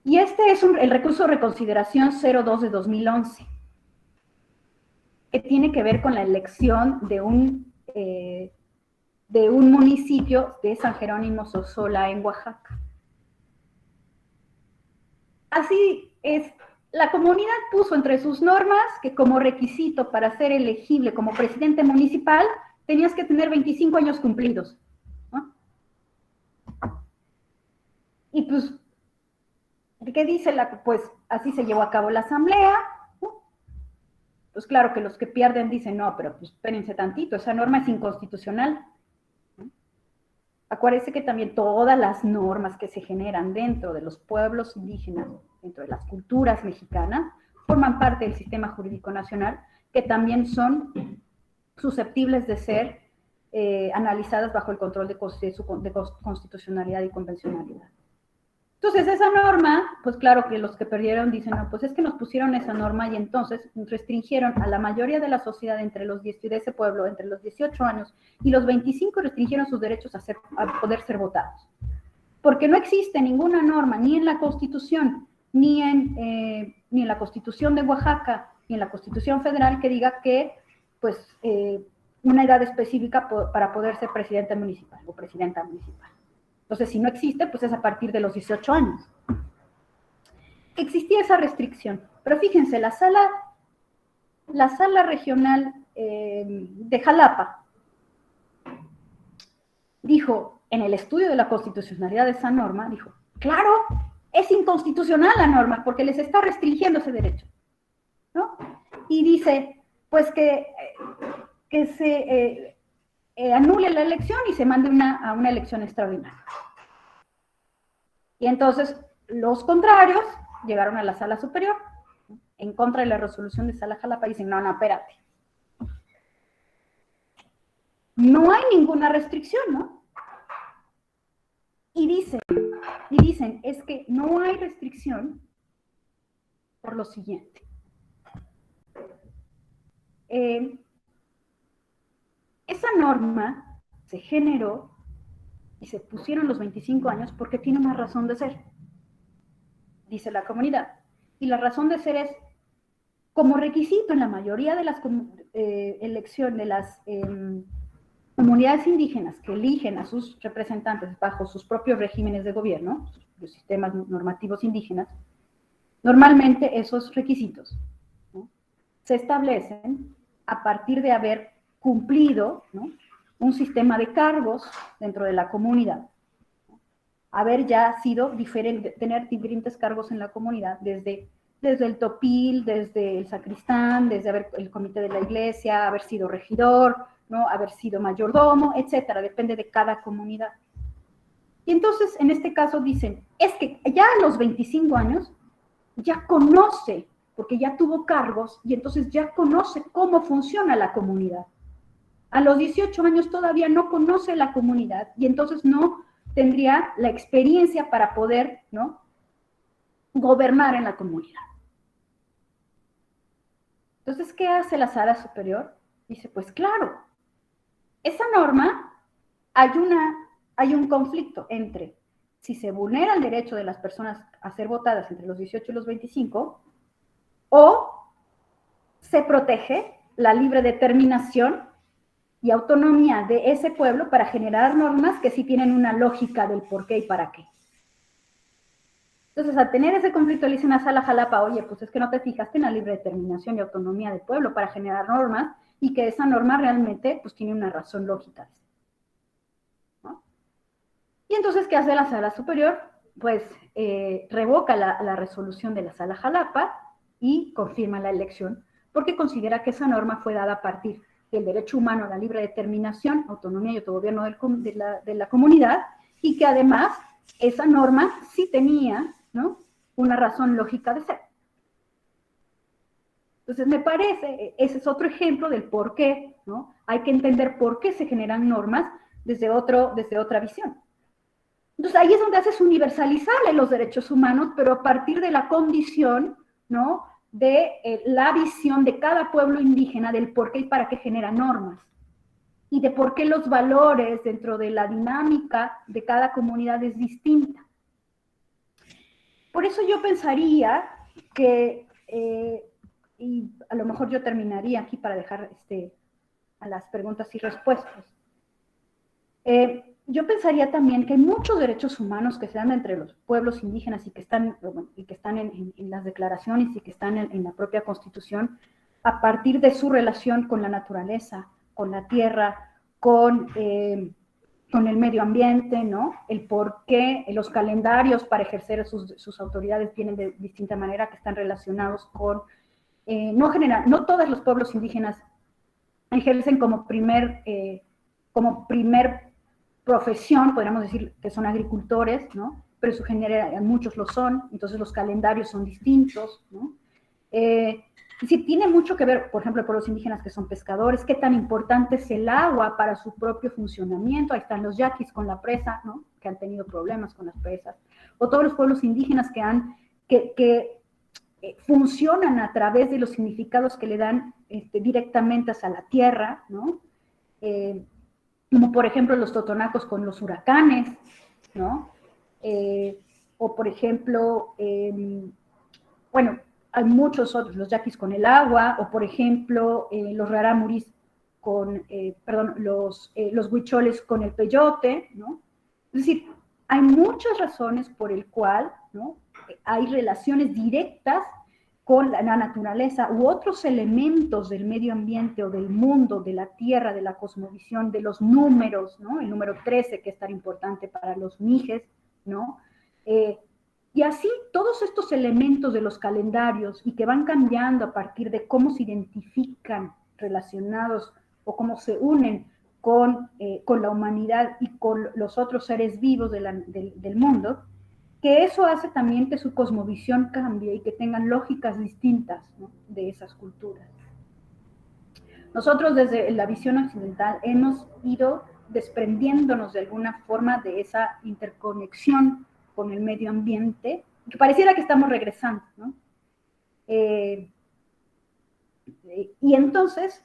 Y este es el recurso de reconsideración 02 de 2011, que tiene que ver con la elección de un municipio de San Jerónimo Sosola en Oaxaca. Así es, la comunidad puso entre sus normas que como requisito para ser elegible como presidente municipal tenías que tener 25 años cumplidos, ¿no? Y pues, ¿qué dice pues así se llevó a cabo la asamblea, ¿no? Pues claro que los que pierden dicen, no, pero pues espérense tantito, esa norma es inconstitucional. Acuérdense que también todas las normas que se generan dentro de los pueblos indígenas, dentro de las culturas mexicanas, forman parte del sistema jurídico nacional, que también son susceptibles de ser analizadas bajo el control de constitucionalidad y convencionalidad. Entonces, esa norma, pues claro que los que perdieron dicen, no, pues es que nos pusieron esa norma y entonces restringieron a la mayoría de la sociedad entre los 10 de ese pueblo, entre los 18 años y los 25 restringieron sus derechos a poder ser votados. Porque no existe ninguna norma, ni en la Constitución, ni en la Constitución de Oaxaca, ni en la Constitución Federal que diga que, pues, una edad específica para poder ser presidente municipal o presidenta municipal. Entonces, si no existe, pues es a partir de los 18 años. Existía esa restricción. Pero fíjense, la sala regional de Jalapa dijo, en el estudio de la constitucionalidad de esa norma, dijo, claro, es inconstitucional la norma porque les está restringiendo ese derecho, ¿no? Y dice, pues que se anule la elección y se mande a una elección extraordinaria. Y entonces los contrarios llegaron a la sala superior en contra de la resolución de Sala Jalapa y dicen, no, espérate. No hay ninguna restricción, ¿no? Y dicen, es que no hay restricción por lo siguiente. Esa norma se generó y se pusieron los 25 años porque tiene una razón de ser, dice la comunidad. Y la razón de ser es, como requisito en la mayoría de las elecciones de las comunidades indígenas que eligen a sus representantes bajo sus propios regímenes de gobierno, los sistemas normativos indígenas, normalmente esos requisitos, ¿no?, se establecen a partir de haber cumplido, ¿no?, un sistema de cargos dentro de la comunidad, ¿no?, haber ya sido tener diferentes cargos en la comunidad, desde el topil, desde el sacristán, desde el comité de la iglesia, haber sido regidor, ¿no?, haber sido mayordomo, etcétera, depende de cada comunidad. Y entonces, en este caso dicen, es que ya a los 25 años, ya conoce, porque ya tuvo cargos, y entonces ya conoce cómo funciona la comunidad. A los 18 años todavía no conoce la comunidad, y entonces no tendría la experiencia para poder, ¿no?, gobernar en la comunidad. Entonces, ¿qué hace la sala superior? Dice, pues claro, esa norma, hay un conflicto entre si se vulnera el derecho de las personas a ser votadas entre los 18 y los 25, o se protege la libre determinación y autonomía de ese pueblo para generar normas que sí tienen una lógica del por qué y para qué. Entonces, al tener ese conflicto, le dicen a Sala Jalapa, oye, pues es que no te fijaste en la libre determinación y autonomía del pueblo para generar normas y que esa norma realmente pues tiene una razón lógica, ¿no? Y entonces, ¿qué hace la Sala Superior? Pues revoca la resolución de la Sala Jalapa y confirma la elección, porque considera que esa norma fue dada a partir del derecho humano a la libre determinación, autonomía y autogobierno de la comunidad, y que además esa norma sí tenía, ¿no?, una razón lógica de ser. Entonces, me parece, ese es otro ejemplo del por qué, ¿no? Hay que entender por qué se generan normas desde otra visión. Entonces, ahí es donde haces universalizable los derechos humanos, pero a partir de la condición, ¿no?, de la visión de cada pueblo indígena del por qué y para qué genera normas, y de por qué los valores dentro de la dinámica de cada comunidad es distinta. Por eso yo pensaría que, y a lo mejor yo terminaría aquí para dejar a las preguntas y respuestas. Yo pensaría también que hay muchos derechos humanos que se dan entre los pueblos indígenas y que están en las declaraciones y que están en la propia Constitución a partir de su relación con la naturaleza, con la tierra, con el medio ambiente, ¿no? El por qué los calendarios para ejercer sus autoridades vienen de distinta manera, que están relacionados con, no todos los pueblos indígenas ejercen como primer profesión, podríamos decir que son agricultores, ¿no? Pero eso genera, muchos lo son, entonces los calendarios son distintos, ¿no? Sí, tiene mucho que ver, por ejemplo, por los indígenas que son pescadores, qué tan importante es el agua para su propio funcionamiento. Ahí están los yaquis con la presa, ¿no?, que han tenido problemas con las presas, o todos los pueblos indígenas que funcionan a través de los significados que le dan directamente hacia la tierra, ¿no? Como por ejemplo los totonacos con los huracanes, ¿no? O por ejemplo, bueno, hay muchos otros, los yaquis con el agua, o por ejemplo, los rarámuris con, los huicholes con el peyote, ¿no? Es decir, hay muchas razones por el cual, ¿no?, hay relaciones directas con la naturaleza u otros elementos del medio ambiente o del mundo, de la tierra, de la cosmovisión, de los números, ¿no? El número 13, que es tan importante para los mijes, ¿no? Y así todos estos elementos de los calendarios y que van cambiando a partir de cómo se identifican relacionados o cómo se unen con la humanidad y con los otros seres vivos del mundo, que eso hace también que su cosmovisión cambie y que tengan lógicas distintas, ¿no?, de esas culturas. Nosotros desde la visión occidental hemos ido desprendiéndonos de alguna forma de esa interconexión con el medio ambiente, que pareciera que estamos regresando, ¿no? Y entonces,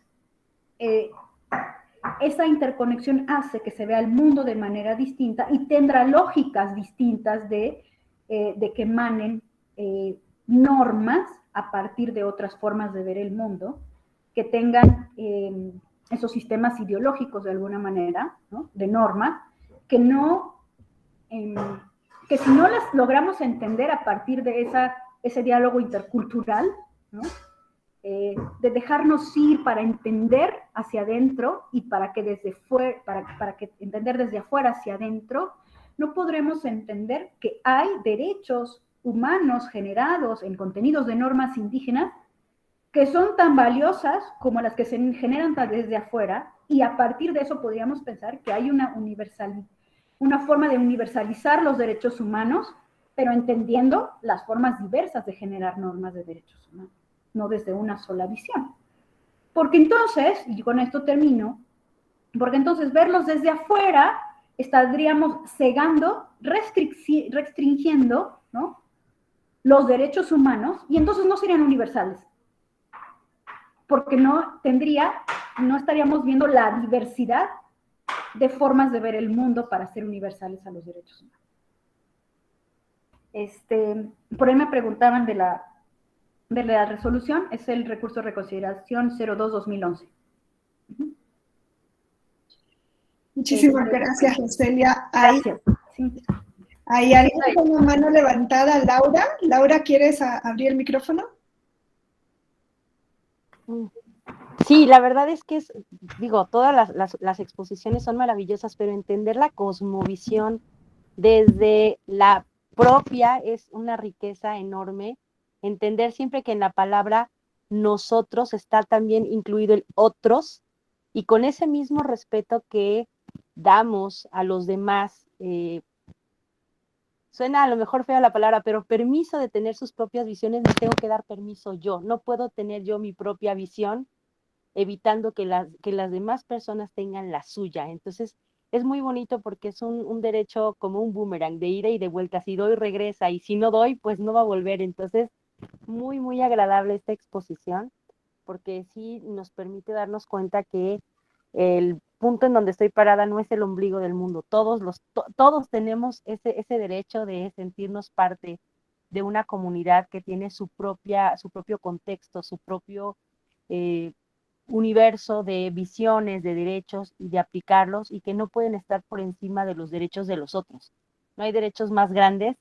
esa interconexión hace que se vea el mundo de manera distinta y tendrá lógicas distintas de que emanen normas a partir de otras formas de ver el mundo, que tengan esos sistemas ideológicos de alguna manera, ¿no?, de norma, que si no las logramos entender a partir de ese diálogo intercultural, ¿no?, de dejarnos ir para entender hacia adentro y para que desde fuera, para que entender desde afuera hacia adentro, no podremos entender que hay derechos humanos generados en contenidos de normas indígenas que son tan valiosas como las que se generan desde afuera, y a partir de eso podríamos pensar que hay una forma de universalizar los derechos humanos, pero entendiendo las formas diversas de generar normas de derechos humanos, no desde una sola visión. Porque entonces, y con esto termino, porque entonces verlos desde afuera estaríamos cegando, restringiendo, ¿no?, los derechos humanos, y entonces no serían universales, porque no estaríamos viendo la diversidad de formas de ver el mundo para ser universales a los derechos humanos. Por ahí me preguntaban de la resolución, es el recurso de reconsideración 02-2011. Muchísimas gracias, Roselia. Gracias. Sí. ¿Hay alguien con la mano levantada? Laura. Laura, ¿quieres abrir el micrófono? Sí, la verdad es que todas las exposiciones son maravillosas, pero entender la cosmovisión desde la propia es una riqueza enorme, entender siempre que en la palabra nosotros está también incluido el otros, y con ese mismo respeto que damos a los demás, suena a lo mejor fea la palabra, pero permiso de tener sus propias visiones, me tengo que dar permiso yo. No puedo tener yo mi propia visión evitando que las demás personas tengan la suya. Entonces, es muy bonito porque es un derecho como un boomerang, de ida y de vuelta. Si doy, regresa, y si no doy, pues no va a volver. Entonces, muy, muy agradable esta exposición, porque sí nos permite darnos cuenta que el punto en donde estoy parada no es el ombligo del mundo. Todos tenemos ese derecho de sentirnos parte de una comunidad que tiene su propio contexto, su propio eh, universo de visiones, de derechos y de aplicarlos, y que no pueden estar por encima de los derechos de los otros. No hay derechos más grandes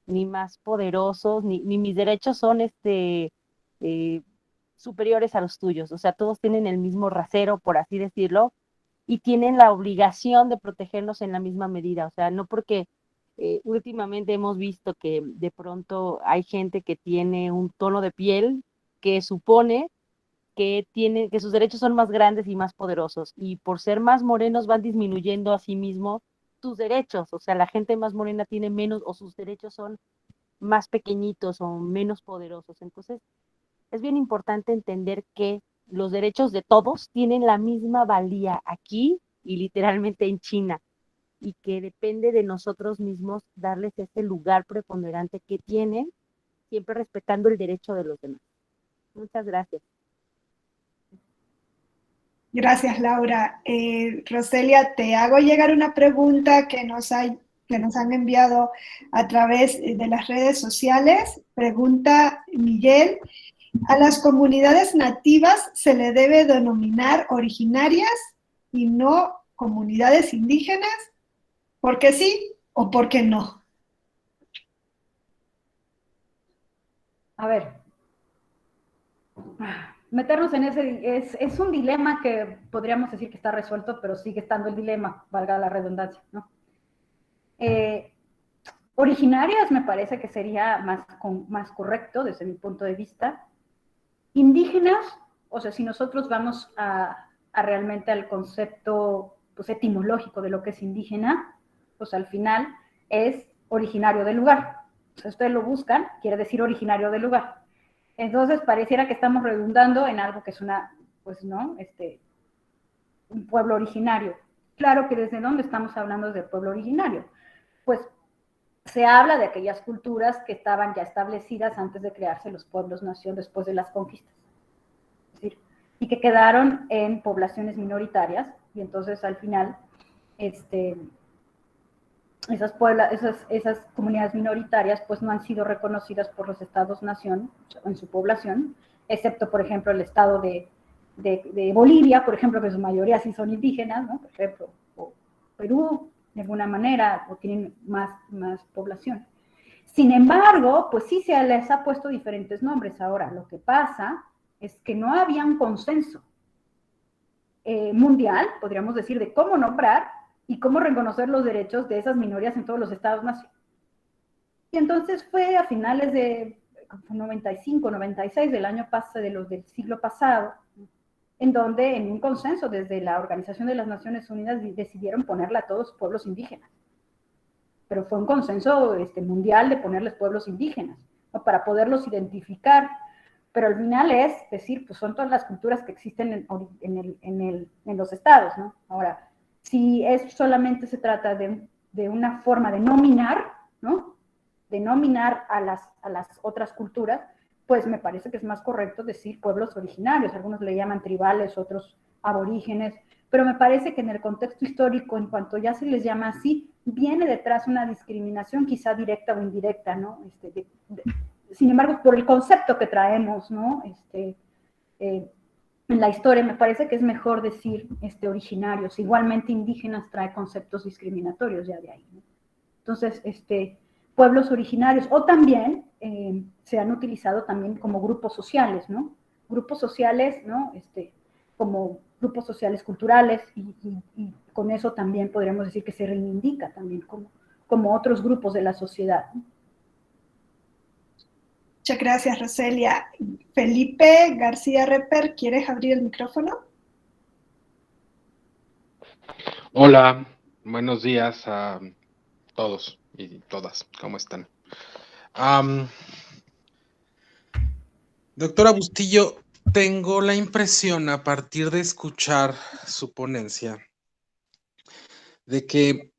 ni más poderosos, ni mis derechos son eh, superiores a los tuyos. O sea, todos tienen el mismo rasero, por así decirlo, y tienen la obligación de protegernos en la misma medida. O sea, no porque últimamente hemos visto que de pronto hay gente que tiene un tono de piel que supone que sus derechos son más grandes y más poderosos, y por ser más morenos van disminuyendo a sí mismo tus derechos. O sea, la gente más morena tiene menos, o sus derechos son más pequeñitos o menos poderosos. Entonces, es bien importante entender que los derechos de todos tienen la misma valía aquí y literalmente en China, y que depende de nosotros mismos darles ese lugar preponderante que tienen, siempre respetando el derecho de los demás. Muchas gracias. Gracias, Laura. Roselia, te hago llegar una pregunta que que nos han enviado a través de las redes sociales. Pregunta Miguel: ¿a las comunidades nativas se le debe denominar originarias y no comunidades indígenas? ¿Por qué sí o por qué no? A ver, meternos en ese es un dilema que podríamos decir que está resuelto, pero sigue estando el dilema, valga la redundancia, ¿no? Originarias me parece que sería más correcto desde mi punto de vista. Indígenas, o sea, si nosotros vamos a realmente al concepto pues, etimológico de lo que es indígena, pues al final es originario del lugar. O sea, ustedes lo buscan, quiere decir originario del lugar. Entonces pareciera que estamos redundando en algo que es pues no, un pueblo originario. Claro que desde dónde estamos hablando del pueblo originario. Pues se habla de aquellas culturas que estaban ya establecidas antes de crearse los pueblos-nación después de las conquistas. Es decir, y que quedaron en poblaciones minoritarias, y entonces al final esas comunidades minoritarias pues no han sido reconocidas por los estados-nación en su población, excepto, por ejemplo, el estado de Bolivia, por ejemplo, que su mayoría sí son indígenas, ¿no? Por ejemplo, o Perú, de alguna manera, o tienen más población. Sin embargo, pues sí se les ha puesto diferentes nombres. Ahora, lo que pasa es que no había un consenso mundial, podríamos decir, de cómo nombrar y cómo reconocer los derechos de esas minorías en todos los estados-nación. Y entonces fue a finales de 95, 96 del año pasado, del siglo pasado, en donde en un consenso desde la Organización de las Naciones Unidas decidieron ponerle a todos pueblos indígenas. Pero fue un consenso mundial de ponerles pueblos indígenas, ¿no? Para poderlos identificar. Pero al final es decir, pues son todas las culturas que existen en los estados, ¿no? Ahora, si es solamente se trata de una forma de nominar, ¿no? De nominar a las otras culturas, pues me parece que es más correcto decir pueblos originarios. Algunos le llaman tribales, otros aborígenes, pero me parece que en el contexto histórico, en cuanto ya se les llama así, viene detrás una discriminación quizá directa o indirecta, ¿no? Sin embargo, por el concepto que traemos, ¿no? En la historia me parece que es mejor decir originarios. Igualmente indígenas trae conceptos discriminatorios ya de ahí, ¿no? Entonces, pueblos originarios, o también se han utilizado también como grupos sociales, ¿no? Grupos sociales, ¿no? Como grupos sociales culturales, y con eso también podríamos decir que se reivindica también como otros grupos de la sociedad. Muchas gracias, Roselia. Felipe García Reper, ¿quieres abrir el micrófono? Hola, buenos días a todos y todas, ¿cómo están? Doctora Bustillo, tengo la impresión a partir de escuchar su ponencia de que,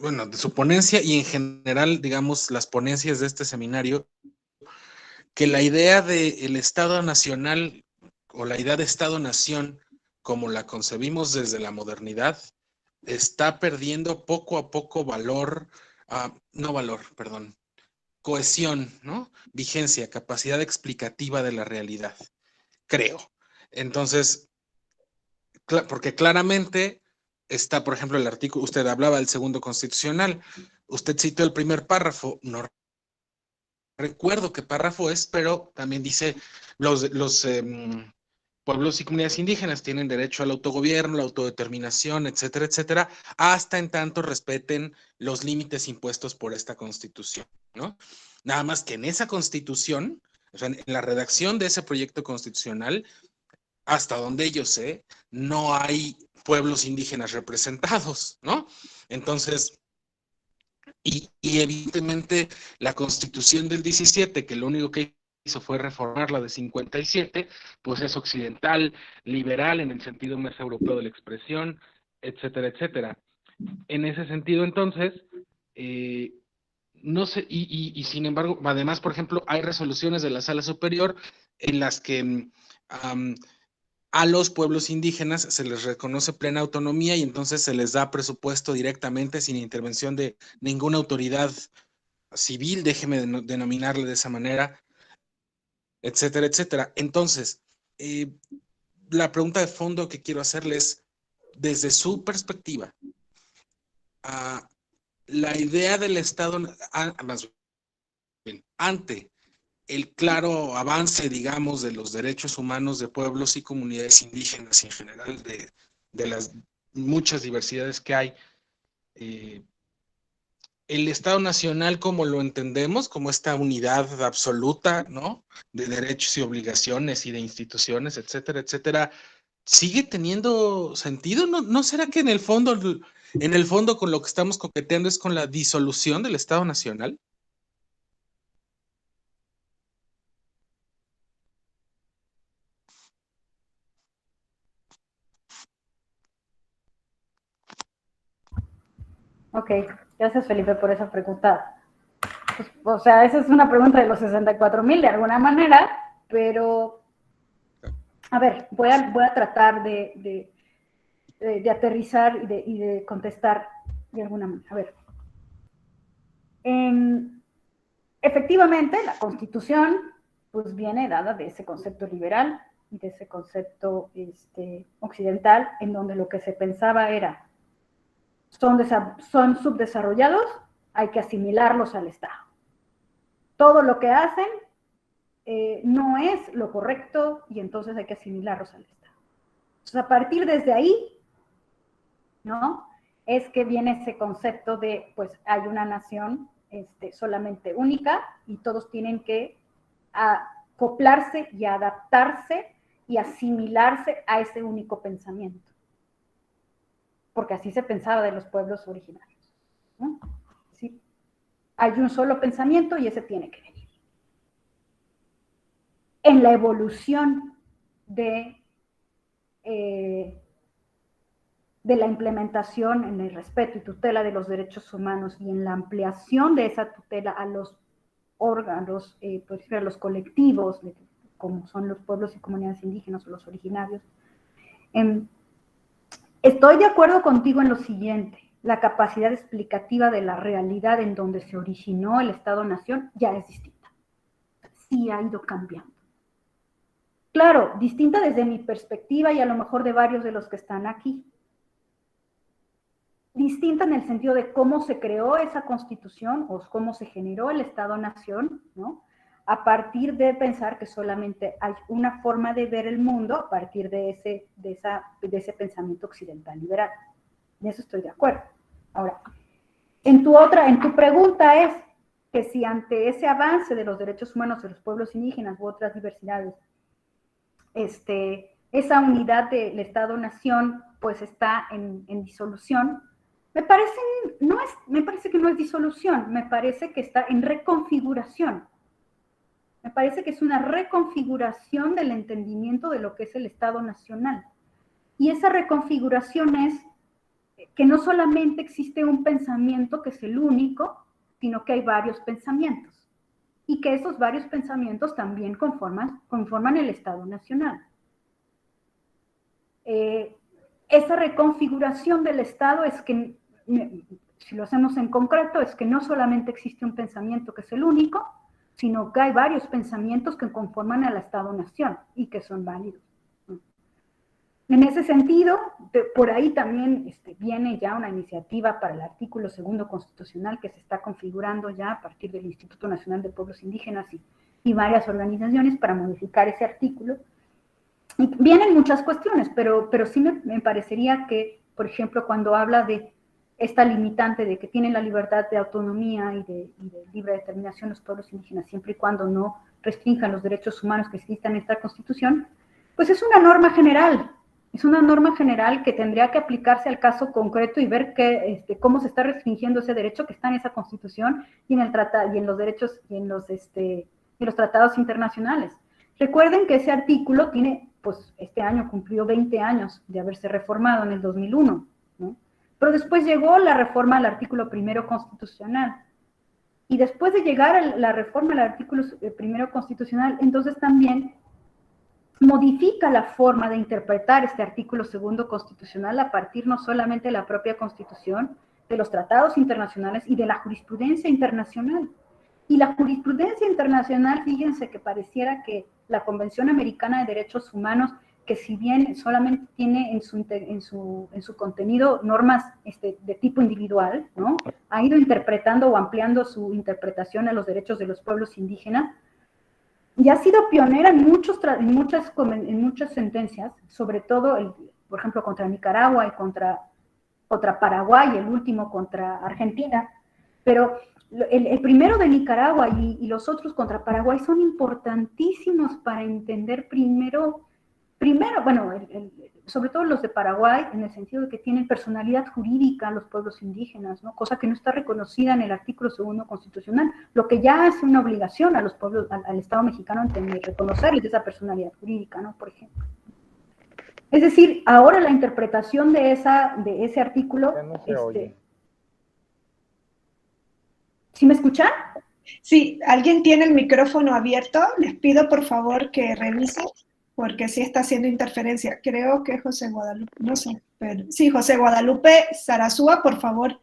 bueno, de su ponencia y en general, digamos, las ponencias de este seminario, que la idea del Estado Nacional o la idea de Estado-Nación, como la concebimos desde la modernidad, está perdiendo poco a poco valor, cohesión, ¿no? Vigencia, capacidad explicativa de la realidad, creo. Entonces, porque claramente está, por ejemplo, el artículo, usted hablaba del segundo constitucional, usted citó el primer párrafo, no recuerdo qué párrafo es, pero también dice los pueblos y comunidades indígenas tienen derecho al autogobierno, la autodeterminación, etcétera, etcétera, hasta en tanto respeten los límites impuestos por esta Constitución, ¿no? Nada más que en esa Constitución, o sea, en la redacción de ese proyecto constitucional, hasta donde yo sé, no hay pueblos indígenas representados, ¿no? Entonces, y evidentemente la Constitución del 17, que lo único que hizo fue reformar la de 57, pues es occidental, liberal en el sentido más europeo de la expresión, etcétera, etcétera. En ese sentido, entonces, no sé, y sin embargo, además, por ejemplo, hay resoluciones de la Sala Superior en las que a los pueblos indígenas se les reconoce plena autonomía y entonces se les da presupuesto directamente sin intervención de ninguna autoridad civil, déjeme denominarle de esa manera, etcétera, etcétera. Entonces, la pregunta de fondo que quiero hacerle es, desde su perspectiva, la idea del Estado, más bien, ante el claro avance, digamos, de los derechos humanos de pueblos y comunidades indígenas y en general de las muchas diversidades que hay, el Estado Nacional como lo entendemos, como esta unidad absoluta, ¿no? De derechos y obligaciones y de instituciones, etcétera, etcétera, ¿sigue teniendo sentido? ¿No será que en el fondo con lo que estamos coqueteando es con la disolución del Estado Nacional? Ok, gracias Felipe por esa pregunta. Pues, o sea, esa es una pregunta de los 64,000 de alguna manera, pero a ver, voy a tratar de aterrizar y de contestar de alguna manera. A ver, efectivamente, la Constitución pues viene dada de ese concepto liberal, de ese concepto occidental, en donde lo que se pensaba era son subdesarrollados, hay que asimilarlos al Estado. Todo lo que hacen no es lo correcto y entonces hay que asimilarlos al Estado. Entonces, a partir desde ahí, ¿no? Es que viene ese concepto de, pues, hay una nación solamente única y todos tienen que acoplarse y adaptarse y asimilarse a ese único pensamiento. Porque así se pensaba de los pueblos originarios, ¿no? ¿Sí? Hay un solo pensamiento y ese tiene que venir. En la evolución de la implementación en el respeto y tutela de los derechos humanos y en la ampliación de esa tutela a los órganos, a los colectivos, como son los pueblos y comunidades indígenas o los originarios. Estoy de acuerdo contigo en lo siguiente: la capacidad explicativa de la realidad en donde se originó el Estado-Nación ya es distinta. Sí ha ido cambiando. Claro, distinta desde mi perspectiva y a lo mejor de varios de los que están aquí. Distinta en el sentido de cómo se creó esa Constitución o cómo se generó el Estado-Nación, ¿no? A partir de pensar que solamente hay una forma de ver el mundo a partir de ese pensamiento occidental liberal. En eso estoy de acuerdo. Ahora, En tu pregunta es que si ante ese avance de los derechos humanos de los pueblos indígenas u otras diversidades, esa unidad del Estado-Nación pues está en disolución, me parece que no es disolución, me parece que está en reconfiguración. Me parece que es una reconfiguración del entendimiento de lo que es el Estado Nacional. Y esa reconfiguración es que no solamente existe un pensamiento que es el único, sino que hay varios pensamientos. Y que esos varios pensamientos también conforman el Estado Nacional. Esa reconfiguración del Estado es que, si lo hacemos en concreto, es que no solamente existe un pensamiento que es el único, sino que hay varios pensamientos que conforman al Estado-Nación y que son válidos. En ese sentido, por ahí también viene ya una iniciativa para el artículo 2 constitucional que se está configurando ya a partir del Instituto Nacional de Pueblos Indígenas y varias organizaciones para modificar ese artículo. Y vienen muchas cuestiones, pero sí me parecería que, por ejemplo, cuando habla de esta limitante de que tienen la libertad de autonomía y de libre determinación los pueblos indígenas, siempre y cuando no restrinjan los derechos humanos que existan en esta Constitución, pues es una norma general. Es una norma general que tendría que aplicarse al caso concreto y ver cómo se está restringiendo ese derecho que está en esa Constitución y en los derechos y en los tratados internacionales. Recuerden que ese artículo tiene, pues este año cumplió 20 años de haberse reformado en el 2001, ¿no? Pero después llegó la reforma al artículo 1 constitucional. Y después de llegar a la reforma al artículo 1 constitucional, entonces también modifica la forma de interpretar este artículo 2 constitucional a partir no solamente de la propia Constitución, de los tratados internacionales y de la jurisprudencia internacional. Y la jurisprudencia internacional, fíjense que pareciera que la Convención Americana de Derechos Humanos, que si bien solamente tiene en su contenido normas de tipo individual, ¿no?, ha ido interpretando o ampliando su interpretación a los derechos de los pueblos indígenas, y ha sido pionera en muchas sentencias, sobre todo, por ejemplo, contra Nicaragua y contra Paraguay, el último contra Argentina, pero el primero de Nicaragua y los otros contra Paraguay son importantísimos para entender primero, bueno, sobre todo los de Paraguay, en el sentido de que tienen personalidad jurídica los pueblos indígenas, ¿no?, cosa que no está reconocida en el artículo 2 constitucional, lo que ya hace una obligación a los pueblos, al Estado mexicano, reconocerles esa personalidad jurídica, ¿no?, por ejemplo. Es decir, ahora la interpretación de ese artículo... Ya no se oye. ¿Sí me escuchan? Sí, ¿alguien tiene el micrófono abierto? Les pido por favor que revisen, porque sí está haciendo interferencia. Creo que es José Guadalupe, no sé, pero sí, José Guadalupe Sarasúa, por favor.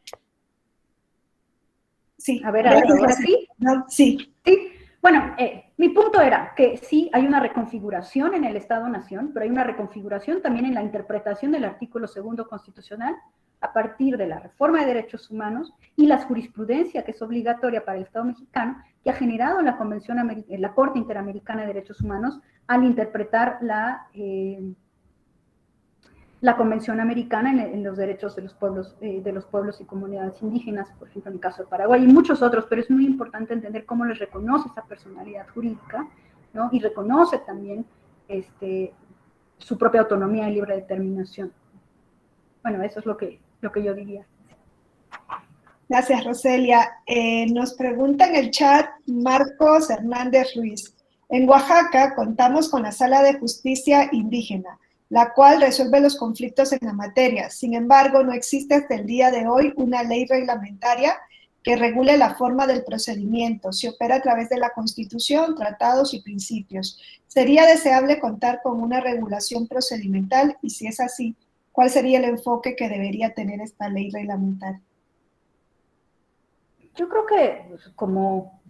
Sí. A ver, ahora sí. No, sí. Sí. Bueno, mi punto era que sí hay una reconfiguración en el Estado-Nación, pero hay una reconfiguración también en la interpretación del artículo 2 constitucional a partir de la reforma de derechos humanos y la jurisprudencia que es obligatoria para el Estado mexicano, que ha generado la Corte Interamericana de Derechos Humanos al interpretar la Convención Americana en los derechos de los pueblos y comunidades indígenas, por ejemplo, en el caso de Paraguay y muchos otros, pero es muy importante entender cómo les reconoce esa personalidad jurídica, ¿no?, y reconoce también su propia autonomía y libre determinación. Bueno, eso es lo que yo diría. Gracias, Roselia. Nos pregunta en el chat Marcos Hernández Ruiz. En Oaxaca contamos con la Sala de Justicia Indígena, la cual resuelve los conflictos en la materia. Sin embargo, no existe hasta el día de hoy una ley reglamentaria que regule la forma del procedimiento. Se opera a través de la Constitución, tratados y principios. ¿Sería deseable contar con una regulación procedimental? Y si es así, ¿cuál sería el enfoque que debería tener esta ley reglamentaria? Yo creo que como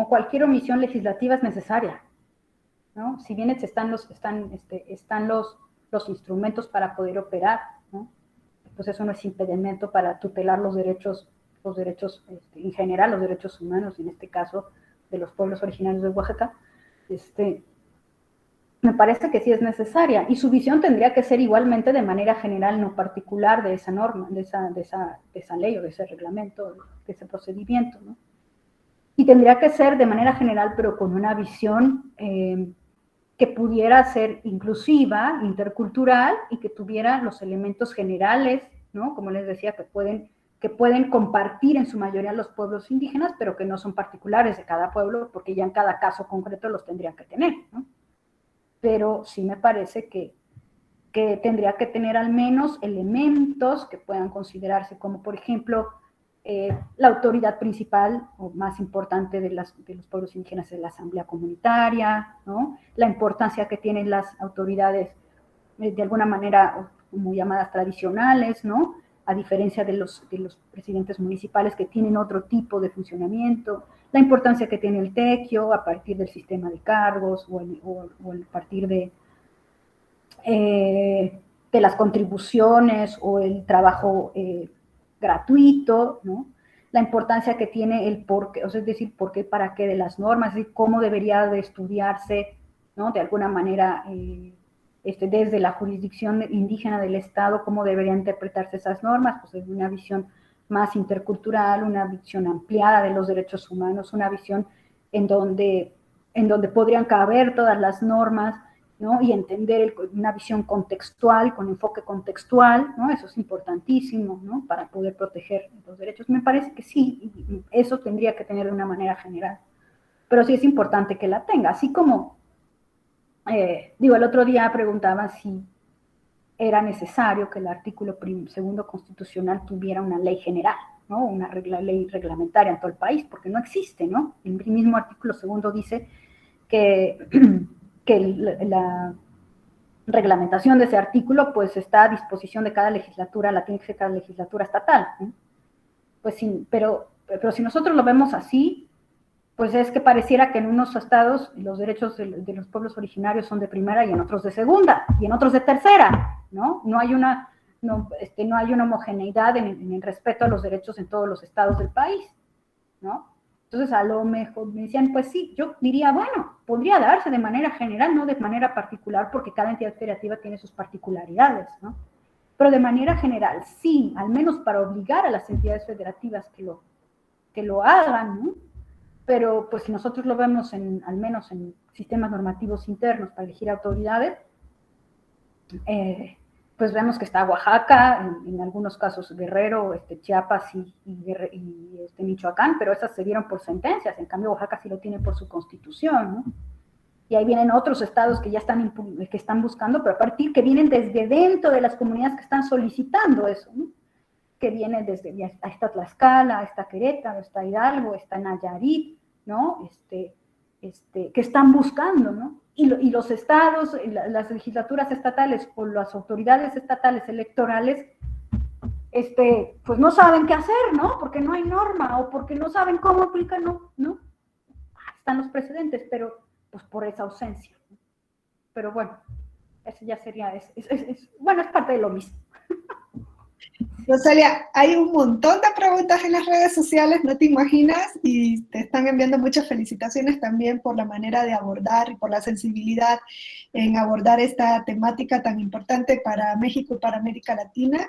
cualquier omisión legislativa es necesaria, ¿no? Si bien están los instrumentos para poder operar, ¿no?, pues eso no es impedimento para tutelar los derechos en general, los derechos humanos, en este caso de los pueblos originarios de Oaxaca. me parece que sí es necesaria, y su visión tendría que ser igualmente de manera general, no particular, de esa norma, de esa ley o de ese reglamento, de ese procedimiento, ¿no? Y tendría que ser de manera general, pero con una visión que pudiera ser inclusiva, intercultural, y que tuviera los elementos generales, ¿no? Como les decía, que pueden compartir en su mayoría los pueblos indígenas, pero que no son particulares de cada pueblo, porque ya en cada caso concreto los tendrían que tener, ¿no? Pero sí me parece que tendría que tener al menos elementos que puedan considerarse como, por ejemplo, la autoridad principal o más importante de los pueblos indígenas es la asamblea comunitaria, ¿no? La importancia que tienen las autoridades de alguna manera como llamadas tradicionales, ¿no? A diferencia de los presidentes municipales que tienen otro tipo de funcionamiento, la importancia que tiene el tequio a partir del sistema de cargos o a partir de las contribuciones o el trabajo gratuito, ¿no? La importancia que tiene el por qué, o sea, es decir, por qué, para qué de las normas, es decir, cómo debería de estudiarse, ¿no? De alguna manera, desde la jurisdicción indígena del Estado, cómo deberían interpretarse esas normas, pues es una visión más intercultural, una visión ampliada de los derechos humanos, una visión en donde podrían caber todas las normas, ¿no? Y entender una visión contextual, con enfoque contextual, ¿no? Eso es importantísimo, ¿no? Para poder proteger los derechos. Me parece que sí, eso tendría que tener de una manera general. Pero sí es importante que la tenga, así como, el otro día preguntaba si era necesario que el artículo segundo constitucional tuviera una ley general, ¿no? Una ley reglamentaria en todo el país, porque no existe, ¿no? El mismo artículo segundo dice que la reglamentación de ese artículo pues está a disposición de cada legislatura, la tiene que ser cada legislatura estatal, ¿no? Pues sí, pero si nosotros lo vemos así, pues es que pareciera que en unos estados los derechos de los pueblos originarios son de primera y en otros de segunda, y en otros de tercera, ¿no? No hay una homogeneidad en el respeto a los derechos en todos los estados del país, ¿no? Entonces, a lo mejor me decían, pues sí, yo diría, bueno, podría darse de manera general, no de manera particular, porque cada entidad federativa tiene sus particularidades, ¿no? Pero de manera general, sí, al menos para obligar a las entidades federativas que lo hagan, ¿no? Pero, pues, si nosotros lo vemos al menos en sistemas normativos internos para elegir autoridades, pues vemos que está Oaxaca, en algunos casos Guerrero, Chiapas y Michoacán, pero esas se dieron por sentencias, en cambio Oaxaca sí lo tiene por su constitución, ¿no? Y ahí vienen otros estados que ya están buscando, pero a partir que vienen desde dentro de las comunidades que están solicitando eso, ¿no? Que vienen desde, ahí está Tlaxcala, está Querétaro, está Hidalgo, está Nayarit, ¿no? Que están buscando, ¿no? Y los estados, las legislaturas estatales o las autoridades estatales electorales, pues no saben qué hacer, ¿no? Porque no hay norma o porque no saben cómo aplicar, ¿no? Están los precedentes, pero pues por esa ausencia. Pero bueno, eso ya sería, bueno, es parte de lo mismo. Rosalia, hay un montón de preguntas en las redes sociales, no te imaginas, y te están enviando muchas felicitaciones también por la manera de abordar y por la sensibilidad en abordar esta temática tan importante para México y para América Latina.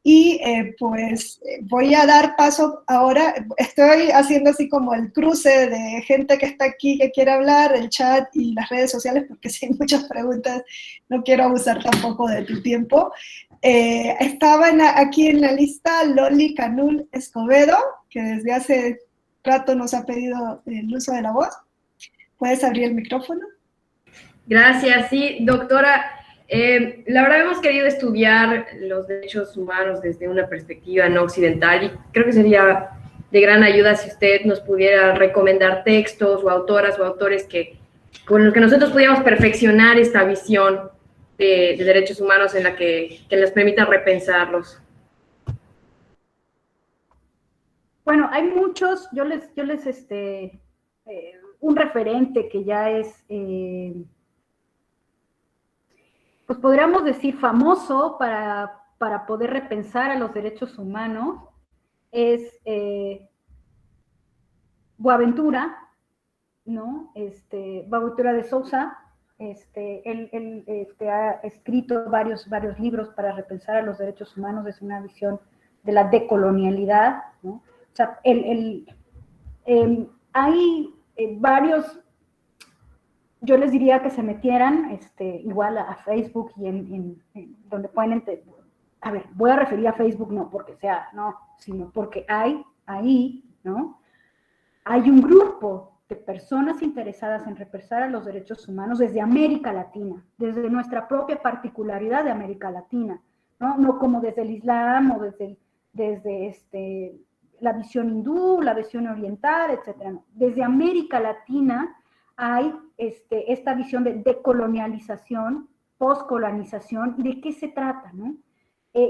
Y pues voy a dar paso ahora, estoy haciendo así como el cruce de gente que está aquí, que quiere hablar, el chat y las redes sociales, porque si hay muchas preguntas, no quiero abusar tampoco de tu tiempo. Estaba aquí en la lista Loli Canul Escobedo, que desde hace rato nos ha pedido el uso de la voz. ¿Puedes abrir el micrófono? Gracias, sí, doctora. La verdad hemos querido estudiar los derechos humanos desde una perspectiva no occidental y creo que sería de gran ayuda si usted nos pudiera recomendar textos o autoras o autores con los que nosotros pudiéramos perfeccionar esta visión de derechos humanos en la que les permita repensarlos. Bueno, hay muchos, yo les un referente que ya es, pues podríamos decir famoso para poder repensar a los derechos humanos, es Boaventura, ¿no? Boaventura de Sousa, Él ha escrito varios libros para repensar a los derechos humanos desde una visión de la decolonialidad, ¿no? O sea, hay varios, yo les diría que se metieran igual a Facebook y en donde pueden, a ver, voy a referir a Facebook no porque sea, no, sino porque hay ahí, ¿no? Hay un grupo de personas interesadas en repensar a los derechos humanos desde América Latina, desde nuestra propia particularidad de América Latina, ¿no? No como desde el Islam o desde la visión hindú, la visión oriental, etcétera. No. Desde América Latina hay esta visión de decolonialización, poscolonización, y de qué se trata, ¿no?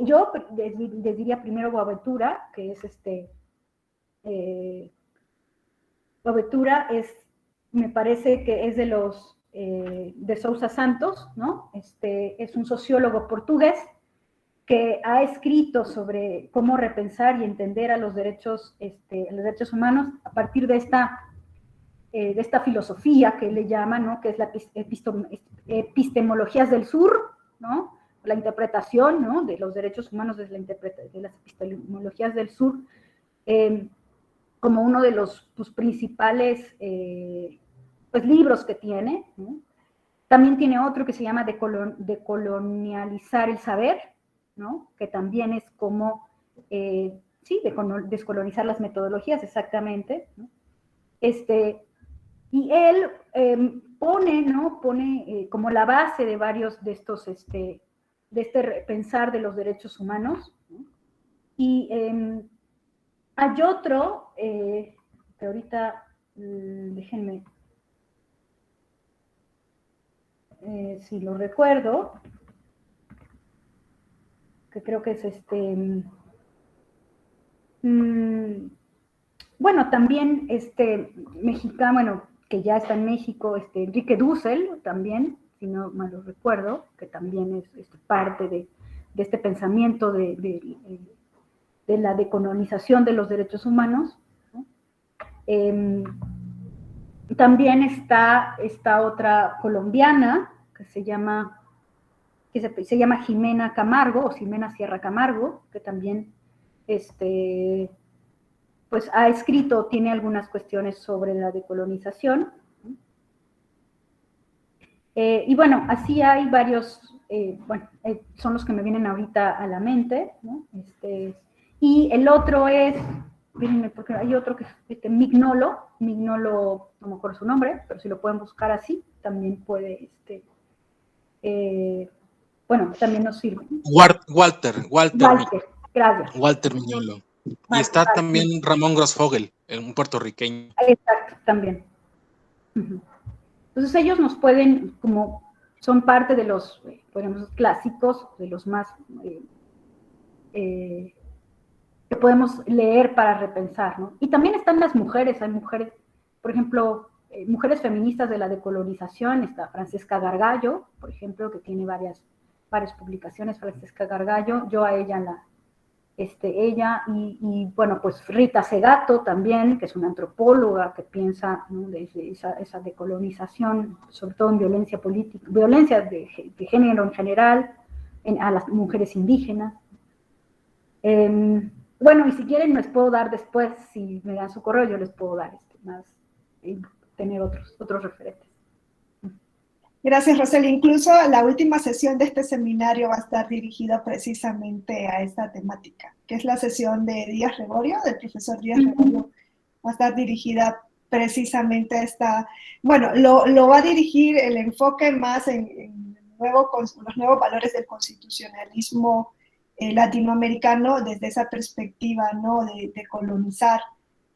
Yo les diría primero Boaventura, que es Boaventura me parece que es de los de Sousa Santos, ¿no? Es un sociólogo portugués que ha escrito sobre cómo repensar y entender a los derechos humanos a partir de esta filosofía que él le llama, ¿no? Que es la epistemologías del sur, ¿no? La interpretación, ¿no? De los derechos humanos desde de las epistemologías del sur, como uno de los principales libros que tiene, ¿no? También tiene otro que se llama Decolonializar el saber, ¿no? Que también es como, descolonizar las metodologías, exactamente, ¿no? Y él pone como la base de varios de estos, de pensar de los derechos humanos, ¿no? Y hay otro, que ahorita, déjenme, si lo recuerdo, que creo que es bueno, también mexicano, bueno, que ya está en México, Enrique Dussel, también, si no mal lo recuerdo, que también es parte de este pensamiento de la decolonización de los derechos humanos, ¿no? También está esta otra colombiana que se llama Jimena Camargo, o Jimena Sierra Camargo, que también pues ha escrito, tiene algunas cuestiones sobre la decolonización. Y bueno, así hay varios, son los que me vienen ahorita a la mente, ¿no? Y el otro es, mírenme, porque hay otro que es Mignolo, no me acuerdo su nombre, pero si lo pueden buscar así, también puede, también nos sirve. Walter, gracias. Walter Mignolo. Y está también Ramón Grossfogel, un puertorriqueño. Exacto, también. Entonces ellos nos pueden, son parte de los, podemos clásicos, de los más que podemos leer para repensar, ¿no? Y también están las mujeres, hay mujeres, por ejemplo, mujeres feministas de la decolonización, está Francesca Gargallo, por ejemplo, que tiene varias publicaciones, Francesca Gargallo, yo a ella ella, y bueno, pues Rita Segato también, que es una antropóloga que piensa, ¿no? Desde esa decolonización, sobre todo en violencia política, violencia de género en general, a las mujeres indígenas. Bueno, y si quieren les puedo dar después, si me dan su correo, yo les puedo dar más, tener otros referentes. Gracias, Roseli. Incluso la última sesión de este seminario va a estar dirigida precisamente a esta temática, que es la sesión de Díaz Regorio, del profesor Díaz Regorio. Va a estar dirigida precisamente a esta, bueno, lo va a dirigir el enfoque más en los nuevos valores del constitucionalismo latinoamericano desde esa perspectiva, ¿no? De colonizar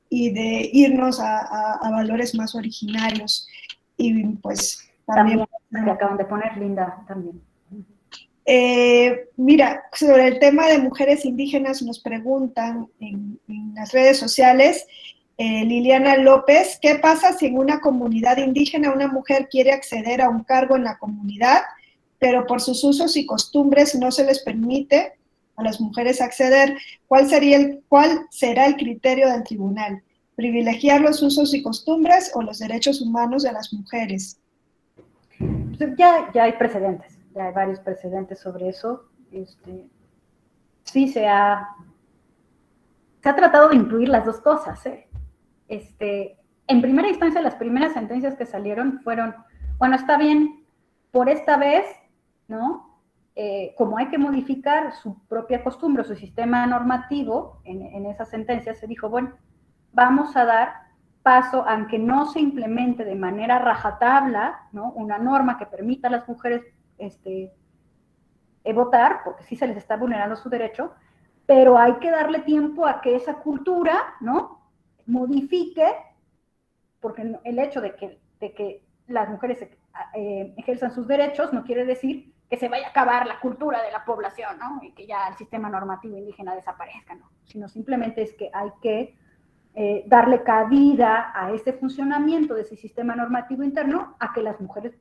y de irnos a valores más originarios. Y pues también que acaban de poner, Linda, también. Mira, sobre el tema de mujeres indígenas nos preguntan en las redes sociales, Liliana López, ¿qué pasa si en una comunidad indígena una mujer quiere acceder a un cargo en la comunidad, pero por sus usos y costumbres no se les permite a las mujeres acceder? ¿Cuál será el criterio del tribunal? ¿Privilegiar los usos y costumbres o los derechos humanos de las mujeres? ya hay precedentes, ya hay varios precedentes sobre eso. Sí se ha tratado de incluir las dos cosas, ¿eh? En primera instancia, las primeras sentencias que salieron fueron, bueno, está bien, por esta vez, ¿no? Como hay que modificar su propia costumbre, su sistema normativo, en esas sentencias se dijo, bueno, vamos a dar paso, aunque no se implemente de manera rajatabla, ¿no? Una norma que permita a las mujeres votar, porque sí se les está vulnerando su derecho, pero hay que darle tiempo a que esa cultura, ¿no? Modifique, porque el hecho de que las mujeres ejerzan sus derechos no quiere decir que se vaya a acabar la cultura de la población, ¿no? Y que ya el sistema normativo indígena desaparezca, ¿no? Sino simplemente es que hay que darle cabida a ese funcionamiento de ese sistema normativo interno a que las mujeres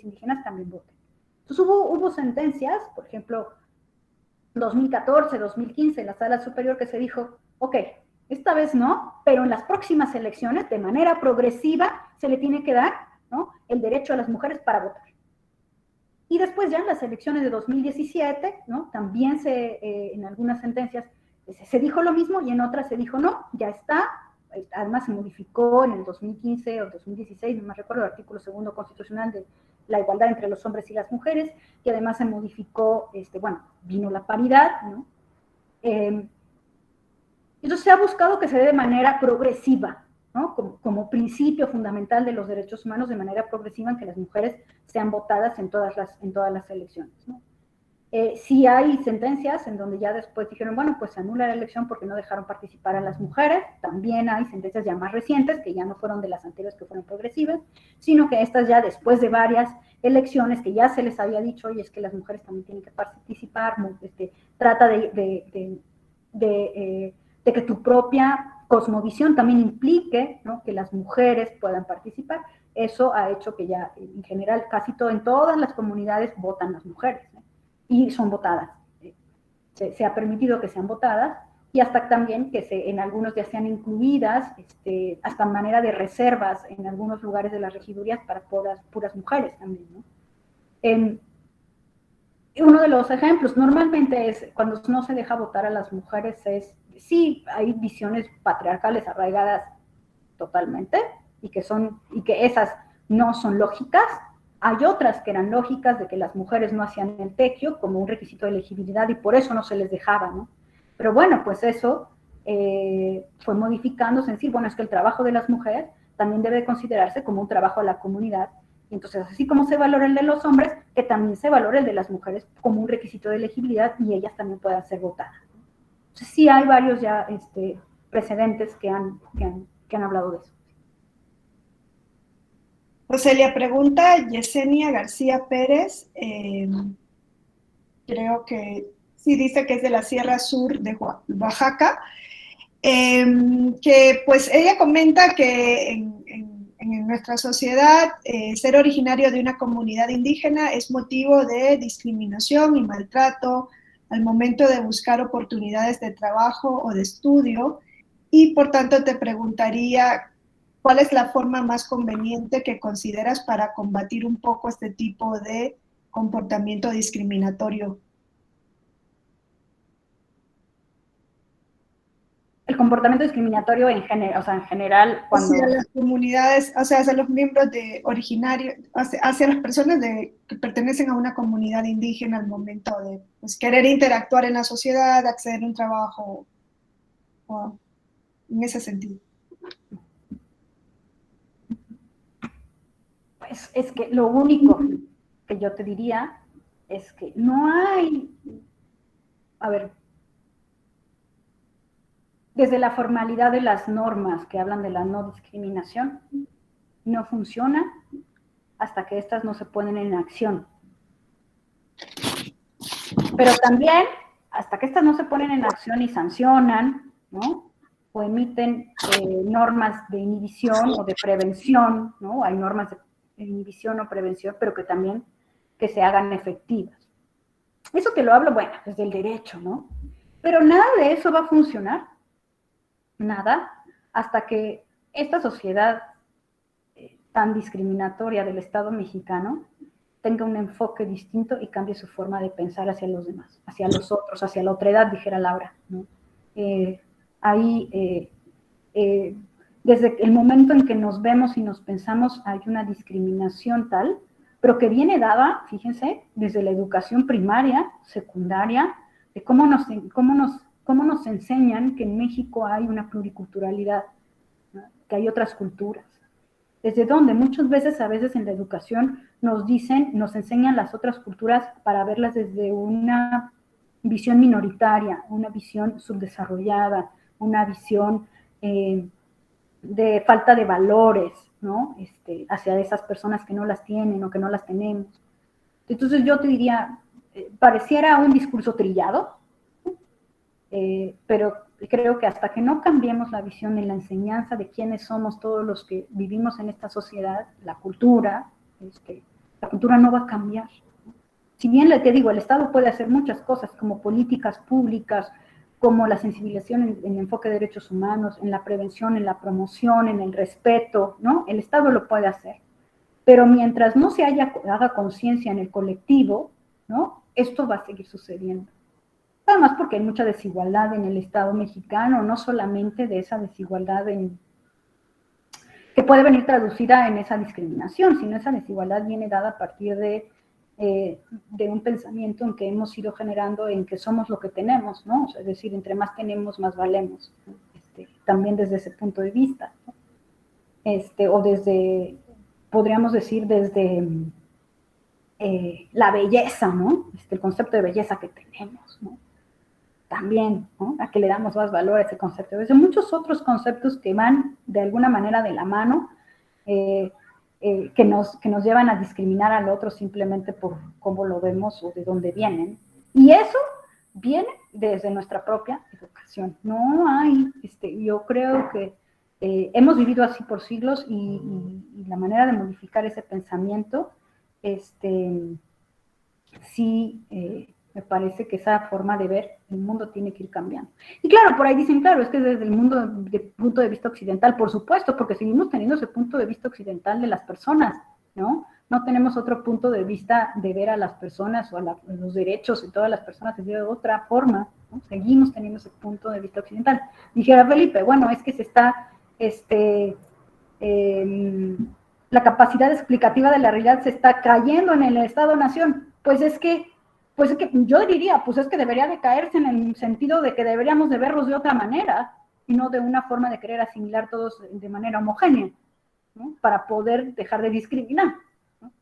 indígenas también voten. Entonces hubo sentencias, por ejemplo, 2014, 2015, en la Sala Superior que se dijo, ok, esta vez no, pero en las próximas elecciones, de manera progresiva, se le tiene que dar, ¿no?, el derecho a las mujeres para votar. Y después ya en las elecciones de 2017, ¿no?, también en algunas sentencias se dijo lo mismo y en otras se dijo no, ya está. Además se modificó en el 2015 o 2016, no me recuerdo, el artículo 2 constitucional de la igualdad entre los hombres y las mujeres, y además se modificó, vino la paridad, ¿no? Entonces se ha buscado que se dé de manera progresiva, ¿no? Como principio fundamental de los derechos humanos, de manera progresiva, en que las mujeres sean votadas en todas las elecciones, ¿no? Sí hay sentencias en donde ya después dijeron, bueno, pues se anula la elección porque no dejaron participar a las mujeres. También hay sentencias ya más recientes, que ya no fueron de las anteriores que fueron progresivas, sino que estas ya después de varias elecciones que ya se les había dicho, oye, es que las mujeres también tienen que participar, trata de que tu propia cosmovisión también implique, ¿no?, que las mujeres puedan participar. Eso ha hecho que ya en general en todas las comunidades votan las mujeres, ¿no?, y son votadas. Se ha permitido que sean votadas y hasta también que en algunos ya sean incluidas, hasta manera de reservas en algunos lugares de las regidurías para puras mujeres también, ¿no? Uno de los ejemplos normalmente es cuando no se deja votar a las mujeres sí, hay visiones patriarcales arraigadas totalmente y que esas no son lógicas. Hay otras que eran lógicas, de que las mujeres no hacían el tequio como un requisito de elegibilidad y por eso no se les dejaba, ¿no? Pero bueno, pues eso fue modificándose en decir, bueno, es que el trabajo de las mujeres también debe considerarse como un trabajo a la comunidad. Y entonces, así como se valora el de los hombres, que también se valore el de las mujeres como un requisito de elegibilidad y ellas también puedan ser votadas. Entonces, sí hay varios ya precedentes que han hablado de eso. Roselia, pregunta Yesenia García Pérez, creo que sí dice que es de la Sierra Sur de Oaxaca, que pues ella comenta que en nuestra sociedad ser originario de una comunidad indígena es motivo de discriminación y maltrato al momento de buscar oportunidades de trabajo o de estudio, y por tanto te preguntaría, ¿cuál es la forma más conveniente que consideras para combatir un poco este tipo de comportamiento discriminatorio? El comportamiento discriminatorio en general, cuando... Hacia las comunidades, o sea, hacia los miembros originarios, hacia las personas que pertenecen a una comunidad indígena al momento de pues, querer interactuar en la sociedad, acceder a un trabajo, o en ese sentido. Pues es que lo único que yo te diría es que no hay, desde la formalidad de las normas que hablan de la no discriminación, no funciona hasta que estas no se ponen en acción. Pero también, hasta que estas no se ponen en acción y sancionan, ¿no?, o emiten normas de inhibición o de prevención, ¿no? Hay normas de inhibición o prevención, pero que también que se hagan efectivas. Eso te lo hablo, bueno, desde el derecho, ¿no? Pero nada de eso va a funcionar, nada, hasta que esta sociedad tan discriminatoria del Estado mexicano tenga un enfoque distinto y cambie su forma de pensar hacia los demás, hacia los otros, hacia la otredad, dijera Laura, ¿no? Desde el momento en que nos vemos y nos pensamos, hay una discriminación tal, pero que viene dada, fíjense, desde la educación primaria, secundaria, de cómo nos enseñan que en México hay una pluriculturalidad, ¿no? Que hay otras culturas. Desde donde muchas veces, a veces en la educación nos enseñan las otras culturas para verlas desde una visión minoritaria, una visión subdesarrollada, una visión de falta de valores, ¿no? Hacia esas personas que no las tienen o que no las tenemos. Entonces yo te diría, pareciera un discurso trillado, pero creo que hasta que no cambiemos la visión y la enseñanza de quiénes somos todos los que vivimos en esta sociedad, la cultura no va a cambiar. Si bien te digo, el Estado puede hacer muchas cosas como políticas públicas, como la sensibilización en enfoque de derechos humanos, en la prevención, en la promoción, en el respeto, ¿no? El Estado lo puede hacer. Pero mientras no se haga conciencia en el colectivo, ¿no? Esto va a seguir sucediendo. Además porque hay mucha desigualdad en el Estado mexicano, no solamente de esa desigualdad que puede venir traducida en esa discriminación, sino esa desigualdad viene dada a partir de un pensamiento en que hemos ido generando en que somos lo que tenemos, ¿no? O sea, es decir, entre más tenemos, más valemos, ¿no? También desde ese punto de vista, ¿no? O desde, podríamos decir, desde la belleza, ¿no? El concepto de belleza que tenemos, ¿no? También, ¿no? A que le damos más valor a ese concepto. Desde muchos otros conceptos que van de alguna manera de la mano, que nos llevan a discriminar al otro simplemente por cómo lo vemos o de dónde vienen. Y eso viene desde nuestra propia educación. No hay, yo creo que hemos vivido así por siglos y la manera de modificar ese pensamiento, sí, me parece que esa forma de ver el mundo tiene que ir cambiando. Y claro, por ahí dicen, claro, es que desde el punto de vista occidental, por supuesto, porque seguimos teniendo ese punto de vista occidental de las personas, ¿no? No tenemos otro punto de vista de ver a las personas o a los derechos de todas las personas de otra forma, ¿no? Seguimos teniendo ese punto de vista occidental. Dijera Felipe, bueno, es que se está, la capacidad explicativa de la realidad se está cayendo en el Estado-Nación. Pues es que yo diría, pues es que debería de caerse en el sentido de que deberíamos de verlos de otra manera y no de una forma de querer asimilar todos de manera homogénea, ¿no? Para poder dejar de discriminar, ¿no?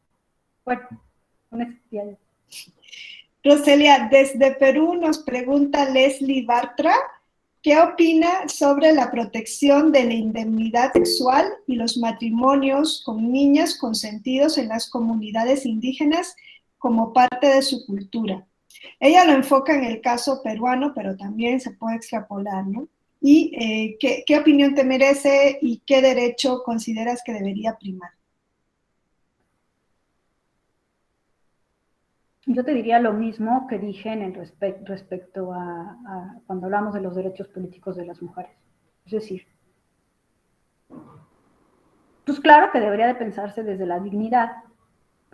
Bueno, con eso ya. Roselia, desde Perú nos pregunta Leslie Bartra, ¿qué opina sobre la protección de la indemnidad sexual y los matrimonios con niñas consentidos en las comunidades indígenas como parte de su cultura? Ella lo enfoca en el caso peruano, pero también se puede extrapolar, ¿no? ¿Y qué opinión te merece y qué derecho consideras que debería primar? Yo te diría lo mismo que dije en el respecto a cuando hablamos de los derechos políticos de las mujeres. Es decir, pues claro que debería de pensarse desde la dignidad,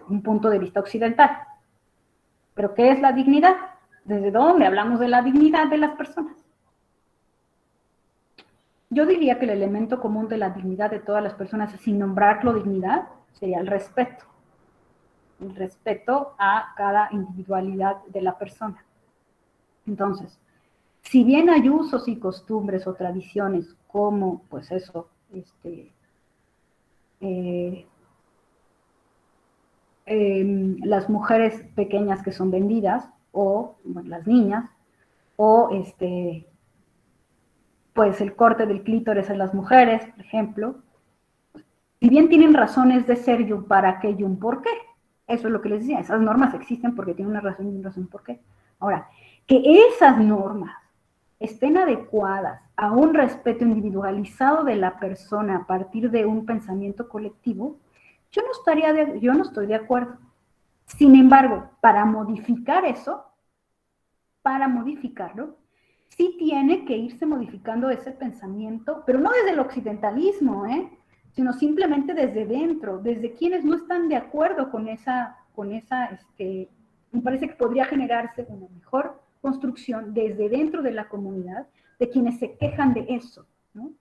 un punto de vista occidental. ¿Pero qué es la dignidad? ¿Desde dónde hablamos de la dignidad de las personas? Yo diría que el elemento común de la dignidad de todas las personas, sin nombrarlo dignidad, sería el respeto. El respeto a cada individualidad de la persona. Entonces, si bien hay usos y costumbres o tradiciones como, pues eso, las mujeres pequeñas que son vendidas, o bueno, las niñas, o pues el corte del clítoris en las mujeres, por ejemplo, si bien tienen razones de ser y un para qué y un por qué, eso es lo que les decía, esas normas existen porque tienen una razón y un razón por qué. Ahora, que esas normas estén adecuadas a un respeto individualizado de la persona a partir de un pensamiento colectivo, yo no estoy de acuerdo. Sin embargo, para modificar eso, para modificarlo, sí tiene que irse modificando ese pensamiento, pero no desde el occidentalismo, sino simplemente desde dentro, desde quienes no están de acuerdo con esa me parece que podría generarse una mejor construcción desde dentro de la comunidad, de quienes se quejan de eso, ¿no?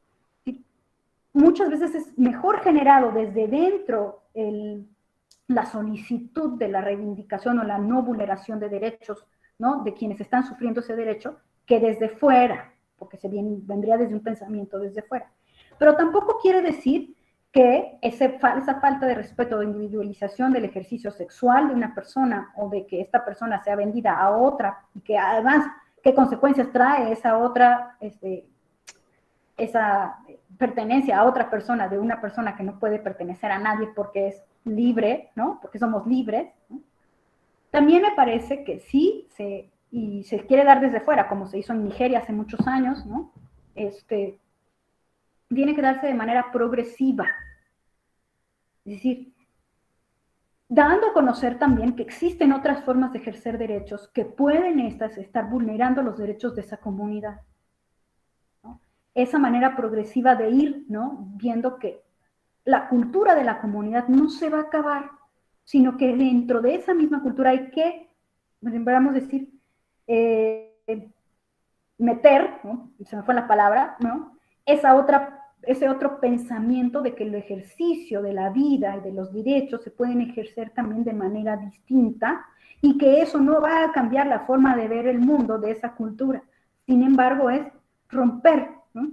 Muchas veces es mejor generado desde dentro la solicitud de la reivindicación o la no vulneración de derechos, ¿no?, de quienes están sufriendo ese derecho, que desde fuera, porque vendría desde un pensamiento desde fuera. Pero tampoco quiere decir que esa falta de respeto o de individualización del ejercicio sexual de una persona, o de que esta persona sea vendida a otra, y que además, ¿qué consecuencias trae esa otra, esa pertenencia a otra persona, de una persona que no puede pertenecer a nadie porque es libre, ¿no?, porque somos libres, ¿no? También me parece que sí se quiere dar desde fuera, como se hizo en Nigeria hace muchos años, ¿no? Tiene que darse de manera progresiva. Es decir, dando a conocer también que existen otras formas de ejercer derechos que pueden estar vulnerando los derechos de esa comunidad, ¿no? Esa manera progresiva de ir, ¿no?, viendo que la cultura de la comunidad no se va a acabar, sino que dentro de esa misma cultura hay que, vamos a decir, meter, ¿no?, se me fue la palabra, ¿no?, ese otro pensamiento de que el ejercicio de la vida y de los derechos se pueden ejercer también de manera distinta, y que eso no va a cambiar la forma de ver el mundo de esa cultura. Sin embargo, es romper, ¿no?,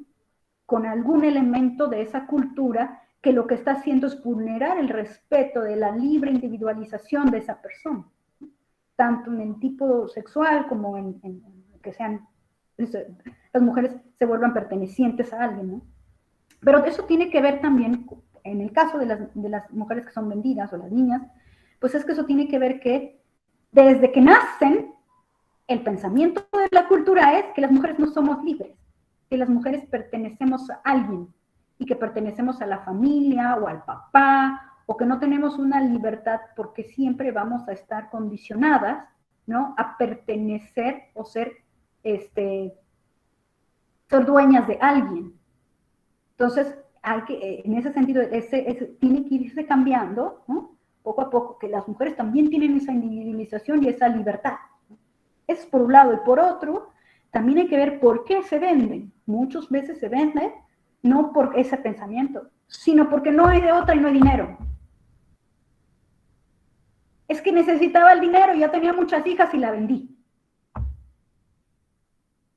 con algún elemento de esa cultura que lo que está haciendo es vulnerar el respeto de la libre individualización de esa persona, ¿no?, tanto en el tipo sexual como en que sean, las mujeres se vuelvan pertenecientes a alguien, ¿no? Pero eso tiene que ver también, en el caso de las mujeres que son vendidas, o las niñas, pues es que eso tiene que ver que desde que nacen, el pensamiento de la cultura es que las mujeres no somos libres, que las mujeres pertenecemos a alguien, y que pertenecemos a la familia o al papá, o que no tenemos una libertad porque siempre vamos a estar condicionadas, ¿no?, a pertenecer o ser dueñas de alguien. Entonces, en ese sentido, tiene que irse cambiando, ¿no?, poco a poco, que las mujeres también tienen esa individualización y esa libertad. Eso es por un lado. Y por otro, también hay que ver por qué se venden. Muchas veces se venden no por ese pensamiento, sino porque no hay de otra y no hay dinero. Es que necesitaba el dinero, ya tenía muchas hijas y la vendí.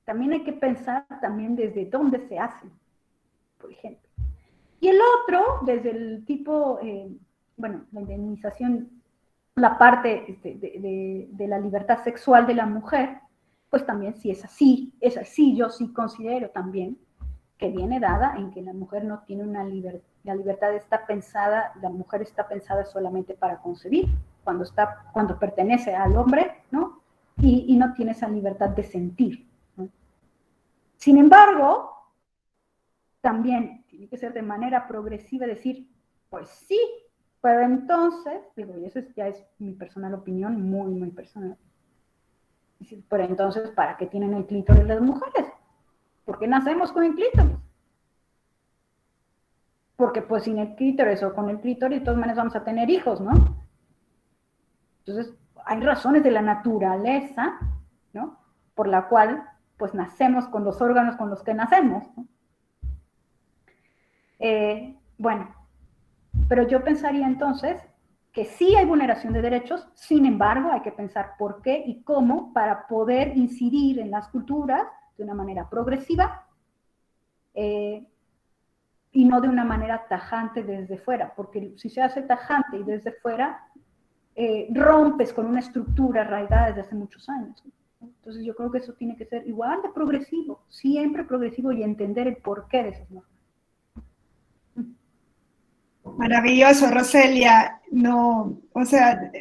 También hay que pensar también desde dónde se hace, por ejemplo. Y el otro, desde el tipo, la indemnización, la parte de la libertad sexual de la mujer, pues también si es así, yo sí considero también que viene dada en que la mujer no tiene una libertad, la libertad está pensada, la mujer está pensada solamente para concebir, cuando pertenece al hombre, ¿no?, y no tiene esa libertad de sentir, ¿no? Sin embargo, también tiene que ser de manera progresiva, decir, pues sí, pero entonces, digo, y eso ya es mi personal opinión, muy, muy personal, decir, pero entonces, ¿para qué tienen el clítoris las mujeres? ¿Por qué nacemos con el clítoris? Porque pues sin el clítoris o con el clítoris, de todas maneras vamos a tener hijos, ¿no? Entonces, hay razones de la naturaleza, ¿no?, por la cual pues nacemos con los órganos con los que nacemos, ¿no? Pero yo pensaría entonces que sí hay vulneración de derechos, sin embargo hay que pensar por qué y cómo para poder incidir en las culturas de una manera progresiva y no de una manera tajante desde fuera, porque si se hace tajante y desde fuera, rompes con una estructura arraigada desde hace muchos años. Entonces yo creo que eso tiene que ser igual de progresivo, siempre progresivo, y entender el porqué de esas normas. Maravilloso, Roselia. No, o sea,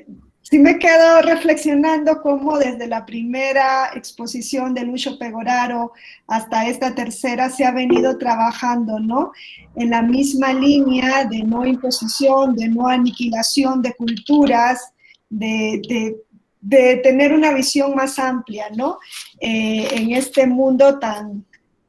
sí me quedo reflexionando cómo desde la primera exposición de Lucio Pegoraro hasta esta tercera se ha venido trabajando, ¿no?, en la misma línea de no imposición, de no aniquilación de culturas, de tener una visión más amplia, ¿no?, en este mundo tan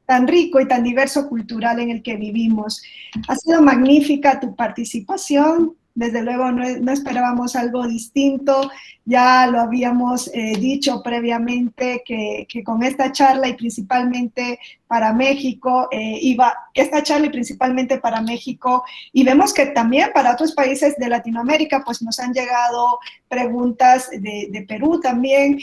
tan rico y tan diverso cultural en el que vivimos. Ha sido magnífica tu participación. Desde luego no esperábamos algo distinto, ya lo habíamos dicho previamente que con esta charla y principalmente para México, y vemos que también para otros países de Latinoamérica, pues nos han llegado preguntas de Perú también,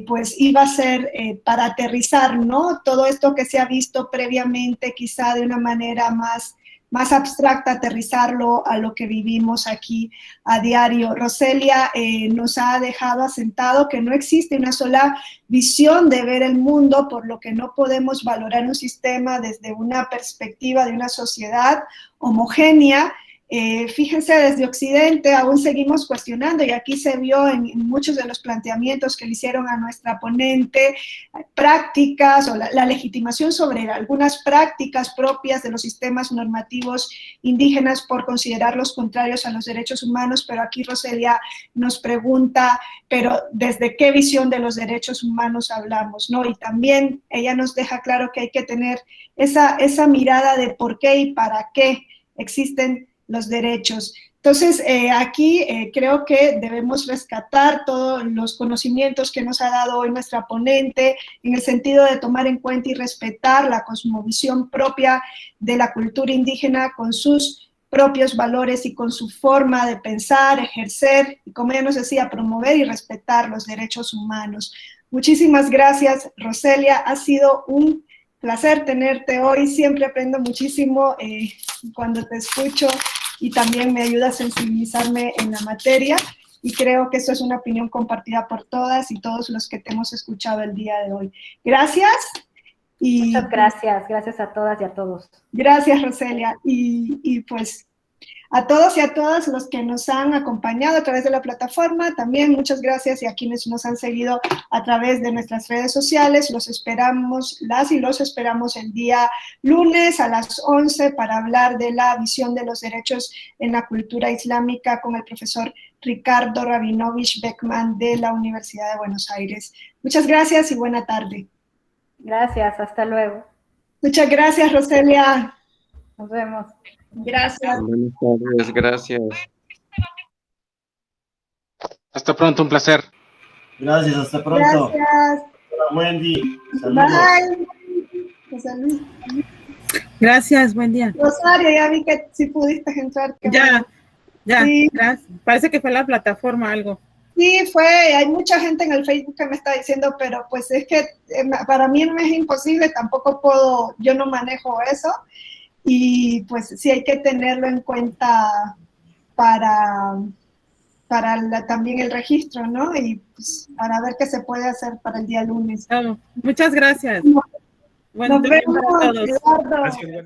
pues iba a ser para aterrizar, ¿no? Todo esto que se ha visto previamente, quizá de una manera más abstracta, aterrizarlo a lo que vivimos aquí a diario. Roselia nos ha dejado asentado que no existe una sola visión de ver el mundo, por lo que no podemos valorar un sistema desde una perspectiva de una sociedad homogénea. Fíjense, desde Occidente aún seguimos cuestionando, y aquí se vio en muchos de los planteamientos que le hicieron a nuestra ponente, prácticas o la legitimación sobre algunas prácticas propias de los sistemas normativos indígenas por considerarlos contrarios a los derechos humanos, pero aquí Roselia nos pregunta, pero ¿desde qué visión de los derechos humanos hablamos, ¿no? Y también ella nos deja claro que hay que tener esa mirada de por qué y para qué existen los derechos. Entonces, aquí creo que debemos rescatar todos los conocimientos que nos ha dado hoy nuestra ponente, en el sentido de tomar en cuenta y respetar la cosmovisión propia de la cultura indígena con sus propios valores y con su forma de pensar, ejercer, y como ella nos decía, promover y respetar los derechos humanos. Muchísimas gracias, Roselia. Ha sido un placer tenerte hoy. Siempre aprendo muchísimo cuando te escucho, y también me ayuda a sensibilizarme en la materia, y creo que eso es una opinión compartida por todas y todos los que te hemos escuchado el día de hoy. Gracias. Muchas gracias, gracias a todas y a todos. Gracias, Roselia, y pues a todos y a todas los que nos han acompañado a través de la plataforma, también muchas gracias, y a quienes nos han seguido a través de nuestras redes sociales. Los esperamos, los esperamos el día lunes a las 11 para hablar de la visión de los derechos en la cultura islámica con el profesor Ricardo Rabinovich Beckman de la Universidad de Buenos Aires. Muchas gracias y buena tarde. Gracias, hasta luego. Muchas gracias, Roselia. Nos vemos. Gracias. Buenas tardes, gracias. Hasta pronto, un placer. Gracias, hasta pronto. Gracias. Hola, Wendy. Saludos. Bye. José Luis. Gracias, buen día. Rosario, ya vi que sí pudiste entrar. Ya, Sí. gracias. Parece que fue la plataforma algo. Sí, hay mucha gente en el Facebook que me está diciendo, pero pues es que para mí me es imposible, tampoco yo no manejo eso, y pues sí hay que tenerlo en cuenta para también el registro, ¿no? Y pues para ver qué se puede hacer para el día lunes. Muchas gracias. Nos Buen día vemos, para todos. Eduardo. Gracias.